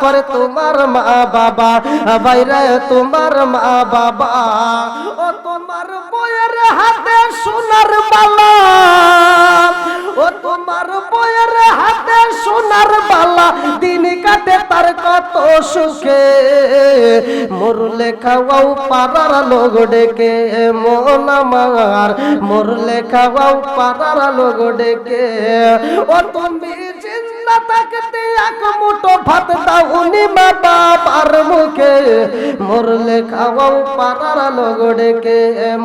করে তোমার মা বাবা, বাইরে তোমার মা বাবা। ও তোমার বইয়ের হাতে সোনার বালা, ও তোমার বইয়ের হাতে সোনার বালা, দিন কাটে তার কত সুখে, মরলে খাওয়াও পাড়ার লোক ডেকে, মন আমার মরলে খাওয়াও পাড়ার লোক ডেকে। ও তুমি জিন্দা থাকতে এক মুঠো ভাত দাও উনি মা বাবার মুখে, মরলে খাওয়াও পাড়ার লোক ডেকে,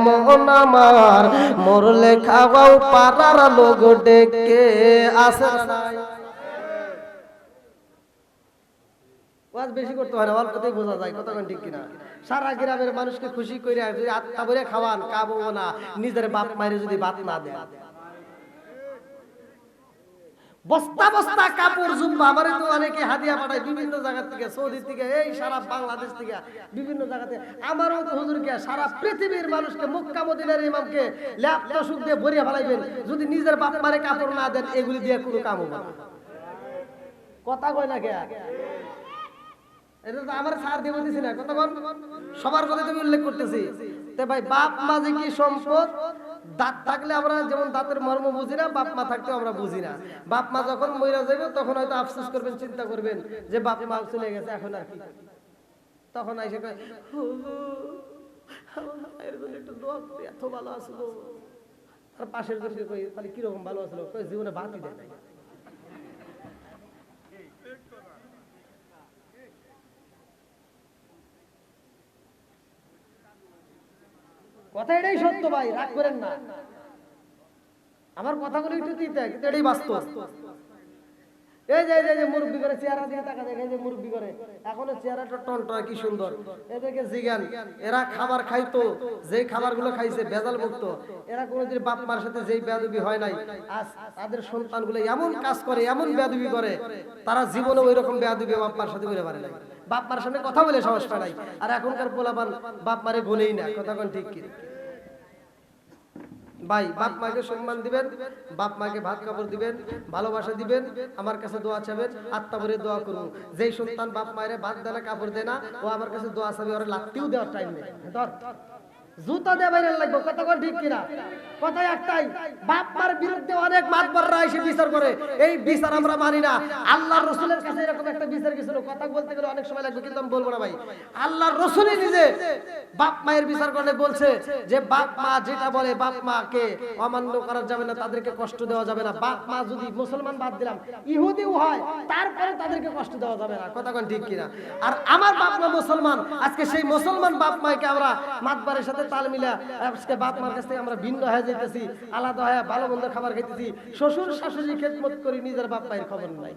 মন আমার মরলে খাওয়াও পাড়ার লোক ডেকে। আসে ওয়াজ বেশি করতে হয় না, অল্পতেই বোঝা যায়, কথা ঠিক কিনা? সারা গ্রামের মানুষকে খুশি করে যদি আত্মা ভরে খাওয়ান, খাবো না, নিজের বাপ মায়ের যদি ভাত না দেয়, বস্তা বস্তা কাপড় জুম্বা আমারে তো অনেকে হাদিয়া পাঠায় বিভিন্ন জায়গা থেকে, সৌদি থেকে, এই সারা বাংলাদেশ থেকে, বিভিন্ন জায়গাতে। আমারও তো হুজুরকে সারা পৃথিবীর মানুষকে, মক্কা মদিনার ইমামকে ল্যাপটপ সুখ দিয়ে ভরিয়া ফেলাইবেন, যদি নিজের বাপ মারে কাপড় না দেন, এগুলি দিয়ে কোনো কাম হবে না, কথা কয় না কে? এটা তো আমার ছাড় দিয়ে বলতেছি না, কতক্ষণ সবার কথা তুমি উল্লেখ করতেছি। তে ভাই বাপ মা যে কি সম্পদ, দাঁত থাকলে আমরা যেমন দাঁতের মর্ম বুঝি না, বাপ মা থাকতেও আমরা বুঝি না। বাপ মা যখন মইরা যাবে তখন হয়তো আফসোস করবেন, চিন্তা করবেন যে বাপ মা চলে গেছে, এখন আর কি। তখন আইসে কয় এর জন্য একটু দোয়া করি, এত ভালো আসলো। আর পাশের জনকে কই তাহলে কিরকম ভালো আসলো, কই জীবনে ভাতই দেয় নাই। কথা এটাই সত্য ভাই, রাগ করেন না। আমার কথাগুলো একটু দিতে কিন্তু এটাই বাস্তব। এই যে মুরব্বি করে চেহারা দিয়ে টাকা দেখে, যে মুরব্বি করে এখনো চেহারাটা টনটনা কি সুন্দর। এদেরকে জিজ্ঞান, এরা খাবার খাইতো, যেই খাবারগুলো খাইছে ভেজাল মুক্ত, এরা কোনোদিন বাপ মার সাথে যেই বেয়াদবি হয় নাই, আজ তাদের সন্তানগুলো এমন কাজ করে, এমন বেয়াদবি করে, তারা জীবনে ওই রকম বেয়াদবি বাপ মার সাথে করে পারে নাই। বাপ মার সামনে কথা বলে সাহস পায় নাই। আর এখনকার পোলাপান বাপ মারে গুনেই না, কথা কোন ঠিক কি ভাই? বাপ মাকে সম্মান দিবেন, বাপ মাকে ভাত কাপড় দিবেন, ভালোবাসা দিবেন, আমার কাছে দোয়া চাবেন, আত্মা ভরে দোয়া করুন। যেই সন্তান বাপ মায়ের ভাত দেয় না, কাপড় দেয় না, ও আমার কাছে দোয়া চাবে, ওরা লাত্তিও দেওয়ার টাইম নেই, ধর জুতা দিয়ে বাইরে লাগবে, কথা কোন ঠিক কিনা? কথা একটাই, বাপ মার বিরুদ্ধে অনেক মাতবররা এসে বিচার করে, এই বিচার আমরা মানি না। আল্লাহর রাসূলের কাছে এরকম একটা বিচার গেছিল, কথা বলতে গেলে অনেক সময় লাগবে কিন্তু আমি বলবো না ভাই। আল্লাহর রাসূলই নিজে বাপ মায়ের বিচার করলে বলছে যে বাপ মা যেটা বলে বাপ মাকে অমান্য করা যাবে না, তাদেরকে কষ্ট দেওয়া যাবে না। বাপ মা যদি মুসলমান বাদ দিলাম ইহুদিও হয়, তারপরে তাদেরকে কষ্ট দেওয়া যাবে না, কথা কোন ঠিক কিনা? আর আমার বাপ মা মুসলমান, আজকে সেই মুসলমান বাপ মাকে আমরা মাতবারের সাথে তাল মিলা আজকে বাপ মার কাছ থেকে আমরা ভিন্ন হয়ে যাইতেছি, আলাদা হয়ে ভালো মন্দ খাবার খাইতেছি, শ্বশুর শাশুড়ি খেদমত করি, নিজের বাপ মায়ের খবর নাই।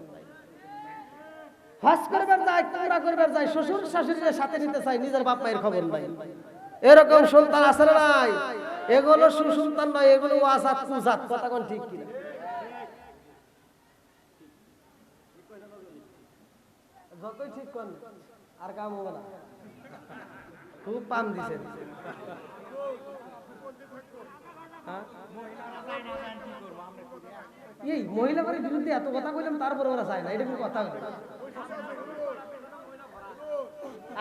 হজ করবার যায়, কুমরা করবার যায়, শ্বশুর শাশুড়ির সাথে নিতে চাই, নিজের বাপ মায়ের খবর নাই। এরকম সন্তান আছে না নাই? এগুলো সুসন্তান নয়, এগুলো ওয়াসাত কুজাত, কথা কোন ঠিক কিনা? যতই ঠিক কোন আর কাম হবে না, খুব পাম দিছে। এই মহিলাদের বিরুদ্ধে এত কথা কইলাম, তারপরে ওরা চায় না, এটা কোনো কথা না।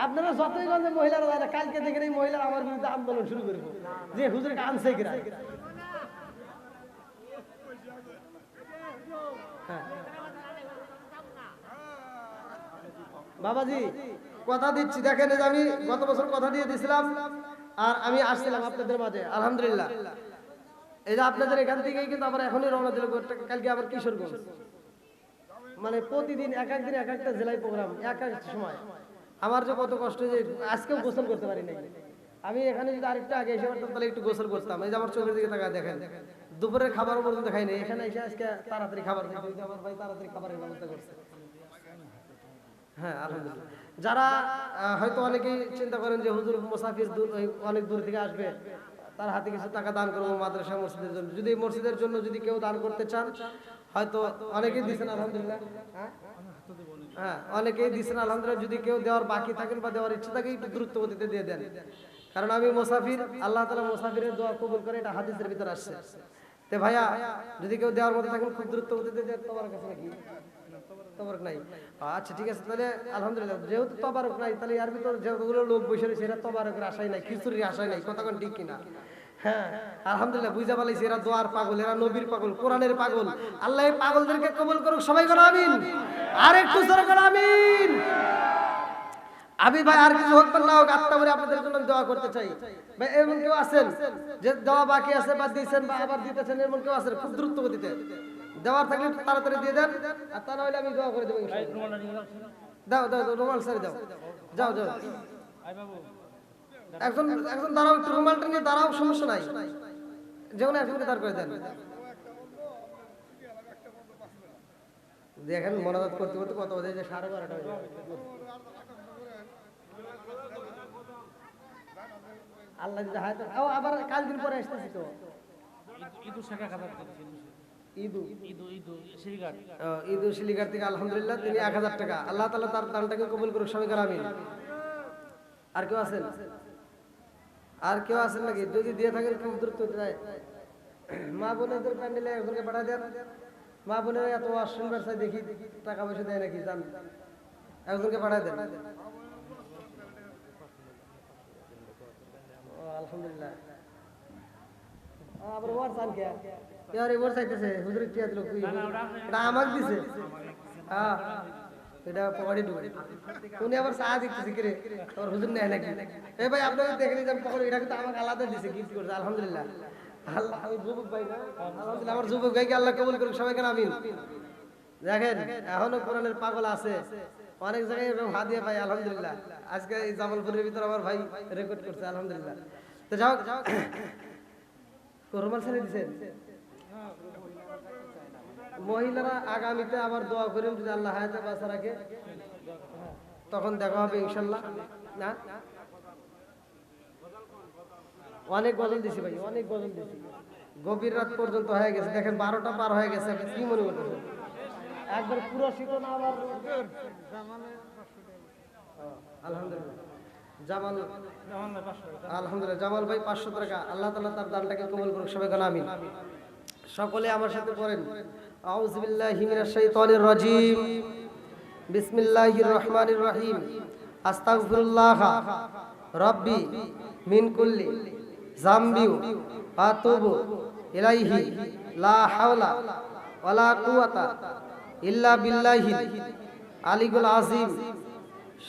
আপনারা যতই গঞ্জে মহিলারা যায় না, কালকে দেখেন এই মহিলারা আমার বিরুদ্ধে আন্দোলন শুরু করবো যে হুজুরকে আনছে কিনা। বাবাজি কথা দিচ্ছি, দেখেন আমি গত বছর কথা দিয়ে দিয়েছিলাম, আর আমি আসছিলাম আপনাদের মাঝে, আলহামদুলিল্লাহ। এই যে আপনাদের এখান থেকেই কিন্তু আবার এখনই রওনা দিল, কালকে আবার কিশোরগঞ্জ, মানে প্রতিদিন এক এক দিন এক একটা জেলায় প্রোগ্রাম, এক এক সময়। আমার যে কত কষ্ট, যে আজকেও গোসল করতে পারি নাই। আমি এখানে যদি আরেকটু আগে এসে পারতাম তাহলে একটু গোসল করতাম। এই যে আমার চোখের দিকে তাকায় দেখেন, দুপুরের খাবারও পর্যন্ত খাই নাই, এখানে এসে আজকে তাড়াতাড়ি খাবার দিতে, আমার ভাই তাড়াতাড়ি খাবারের ব্যবস্থা করছে। হ্যাঁ আলহামদুলিল্লাহ। যারা হয়তো অনেকেই চিন্তা করেন যে হুজুর মুসাফির অনেক দূর থেকে আসবে, তার হাতে কিছু টাকা দান করবো মাদ্রাসা মসজিদের জন্য। যদি মসজিদের জন্য যদি কেউ দান করতে চান, হয়তো অনেকেই দিচ্ছেন আলহামদুলিল্লাহ। হ্যাঁ অনেকেই দিচ্ছেন আলহামদুলিল্লাহ। যদি কেউ দেওয়ার বাকি থাকেন বা দেওয়ার ইচ্ছা থাকে, একটু দ্রুত গতিতে দিয়ে দেন, কারণ আমি মুসাফির, আল্লাহ তাআলা মুসাফিরের দোয়া কবুল করে, এটা হাদিসের ভিতরে আসছে। তে ভাইয়া যদি কেউ দেওয়ার মতো থাকেন, খুব দ্রুত গতিতে দেন। তোমার কাছে নাকি তবারক নাই? আচ্ছা ঠিক আছে, তাহলে আলহামদুলিল্লাহ। যেহেতু তবারক নাই, তাহলে এর ভিতর যেগুলো লোক বসে রয়েছে এরা তবারকের আশাই নাই, খিচুড়ির আশাই নাই, কথা কোন ঠিক কিনা? হ্যাঁ আলহামদুলিল্লাহ, বুঝা পালাইছি এরা দোয়ার পাগল, এরা নবীর পাগল, কোরআনের পাগল। আল্লাহ এই পাগলদেরকে কবুল করুক, সবাই করো আমিন। আর একটু জোরে করো আমিন। আমি ভাই আর কিছু হোক না হোক, আত্মা ভরে আপনাদের জন্য দোয়া করতে চাই ভাই। এমন কেউ আছেন যে দেওয়া বাকি আছে বা দিয়েছেন বা আবার দিতেছেন, এমন কেউ আছেন? খুব দ্রুত গতিতে দেওয়ার থাকলে তাড়াতাড়ি দিয়ে দেন, আর তা না হলে আমি দোয়া করে দেবো। দাও দাও রুমাল সারি দাও, যাও যাও। একজন একজন দাঁড়াও, একটু রুমালটা নিয়ে দাঁড়াও, সমস্যা নাই, যেমন একজনকে দাঁড় করে দেন। দেখেন মনাজাত করতে করতে কত বাজে, যে 12:30 হয়ে যায়। আল্লাহ যদি হায়াত, আবার কাল দিন পরে আসতেছি তো ঈদ শিলিঘাট থেকে, আলহামদুলিল্লাহ তিনি 1000 টাকা। আল্লাহ তাআলা তার দানটাকে কবুল করুক, সবাই করে আমিন। আর কেউ আছেন? আর কেউ আছেন নাকি? যদি দিয়ে থাকেন খুব দ্রুত যায়। মা বোনেদের প্যান্ডেলে একজনকে পাঠা দেন। মা বোনেরা এত শুনবার চাই, দেখি টাকা পয়সা দেয় নাকি, জান একজনকে পাঠা দেন। আলহামদুলিল্লাহ আবার ওয়ার চান কে यार এবার চাইতেছে হুজুর কি দিল কই এটা আমাক দিছে হ্যাঁ এটা পকড়ি ঢুকে উনি আবার চা দিতেছে কি রে তোর হুজুর নেয় নাকি এ ভাই আপনারা দেখেন যে পকড়ি এটা কিন্তু আমাকে আলাদা দিছে গিফট করছে আলহামদুলিল্লাহ আল্লাহ আমি যুবক ভাই না আলহামদুলিল্লাহ আমার যুবক ভাইকে আল্লাহ কবুল করুক সবাই কেন আমিন দেখেন এখনো কোরআনের পাগল আছে অনেক জায়গায় এরকম হাদিয়া পাই আলহামদুলিল্লাহ আজকে এই জামালপুরের ভিতর আমার ভাই রেকর্ড করছে আলহামদুলিল্লাহ তো যাও রুমাল ছেড়ে দিছেন মহিলারা আগামীতে আবার দোয়া করেন যদি আল্লাহ হায়াতে বাঁচা রাখে তখন দেখা হবে ইনশাল্লাহ না অনেক গজল দিছি ভাই অনেক গজল দিছি গভীর রাত পর্যন্ত হয়ে গেছে দেখেন 12টা পার হয়ে গেছে কি মনে করতেছেন একবার পুরো শীত না আবার আলহামদুলিল্লাহ জামাল আলহামদুলিল্লাহ জামাল ভাই 500 টাকা আল্লাহ তাআলা তার দানটাকে কবুল করুক সবাই বলেন আমিন সকলে আমার সাথে পড়েন আউযু বিল্লাহি মিনাশ শাইতানির রাজিম বিসমিল্লাহির রহমানির রহিম আস্তাগফিরুল্লাহ রাব্বি মিন কুল্লি যামবি ওয়া আতুবু ইলাইহি লা হাওলা ওয়ালা কুওয়াতা ইল্লা বিল্লাহিল আলিয়্যিল আযীম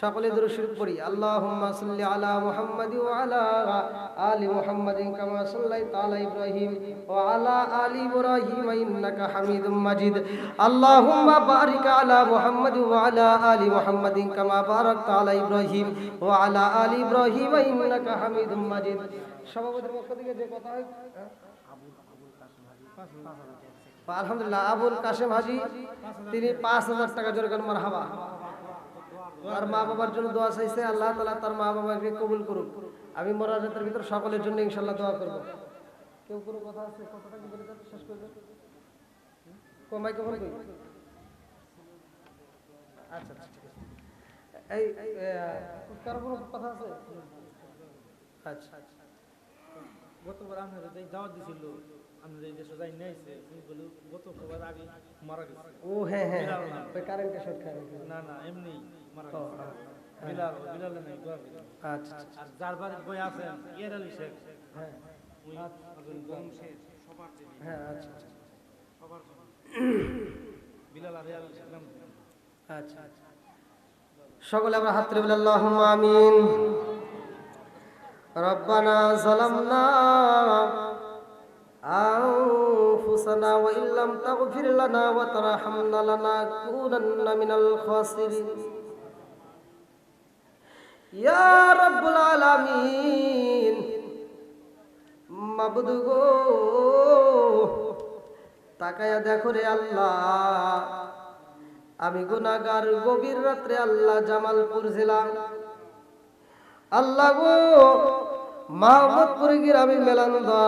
সকলে দরুদ শরীফ পড়ি আল্লাহুম্মা সাল্লি আলা মুহাম্মাদি ওয়া আলা আলি মুহাম্মাদিন কামা সাল্লাইতা আলা ইব্রাহিম ওয়া আলা আলি ইব্রাহিম ইন্নাকা হামিদুম মাজিদ আল্লাহুম্মা বারিক আলা মুহাম্মাদি ওয়া আলা আলি মুহাম্মাদিন কামা বারাকতা আলা ইব্রাহিম ওয়া আলা আলি ইব্রাহিম ইন্নাকা হামিদুম মাজিদ সভাপতির পক্ষ থেকে যে কথা হয় আলহামদুলিল্লাহ আবুল কাশেম হাজী তিনি 5000 টাকা জোরে গান মারহাবা আর মা বাবার জন্য দোয়া চাইছে আল্লাহ তাআলা তার মা বাবাকে কবুল করুক আমি মোনাজাতের ভিতর সকলের জন্য ইনশাআল্লাহ দোয়া করব কেউ কোনো কথা আছে কথাটা কি বলে দাও শেষ করে দাও কমাই কখন কই আচ্ছা আচ্ছা ঠিক আছে এই কারো কোনো কথা আছে আচ্ছা গতবার আমরা যে দাওয়াত দিছিল আমরা এই দেশে যাই নাইছে বলে গতবার আগে মারা গেছে ও হ্যাঁ হ্যাঁ ওই কারেন্টে শর্ট খায় না না এমনি মারা গেছে বিলাল নাই দোয়া আচ্ছা আর যার বাড়ি বই আছেন ইয়ার আলী শেখ হ্যাঁ ওই বংশের সবার জন্য হ্যাঁ আচ্ছা সবার জন্য বিলাল আর ইয়ার আলী শেখ নাম আচ্ছা সকলে আমরা হাত তুলে বলি আল্লাহুম্মা আমিন রব্বানা যালামনা أنفسنا وإن لم تغفر لنا وترحمنا لنكونن من الخاسرين يا رب العالمين মাবুদ গো তাকায়া দেখো রে আল্লাহ আমি গুনাহগার গভীর রাত্রে আল্লাহ জামালপুর জেলা আল্লাহ গো মাহমুদপুর গ্রামে মেলান্দা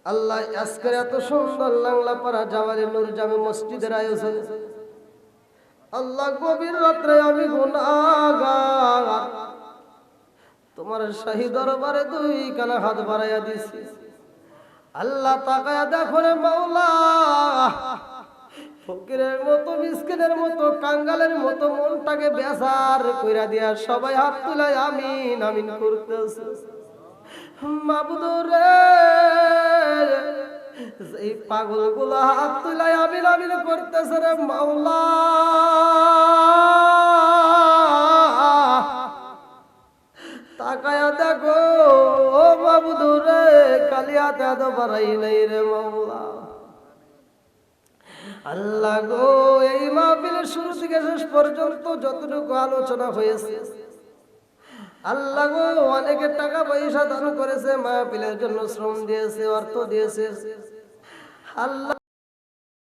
আল্লাহ আজকের এত সুন্দর লাংলা পাড়া জামালে নূর জামে মসজিদের আয়োজন আল্লাহ গভীর রাত্রে আমি গুনাহগার তোমার শাহী দরবারে দুই কানা হাত বাড়াইয়া দিছি আল্লাহ তাকায়া দেখো রে মাওলা ফকিরের মতো মিসকিনের মতো কাঙ্গালের মতো মনটাকে বেজার কইরা দিয়া সবাই হাত তুলে আমিন আমিন করতেছে মাবুদ রে এই পাগলগুলো হাত তুলে আমিন আমিন করতেছে রে মাওলা তাকায়া দেখো ও মাবুদ রে কালিয়াতে এত বাড়াই নাই রে মাওলা আল্লাহ গো এই মাহফিলের শুরু থেকে শেষ পর্যন্ত যতটুকু আলোচনা হয়েছে আল্লাহ গো অনেকে টাকা পয়সা দান করেছে মাহফিলের জন্য শ্রম দিয়েছে অর্থ দিয়েছে আল্লাহ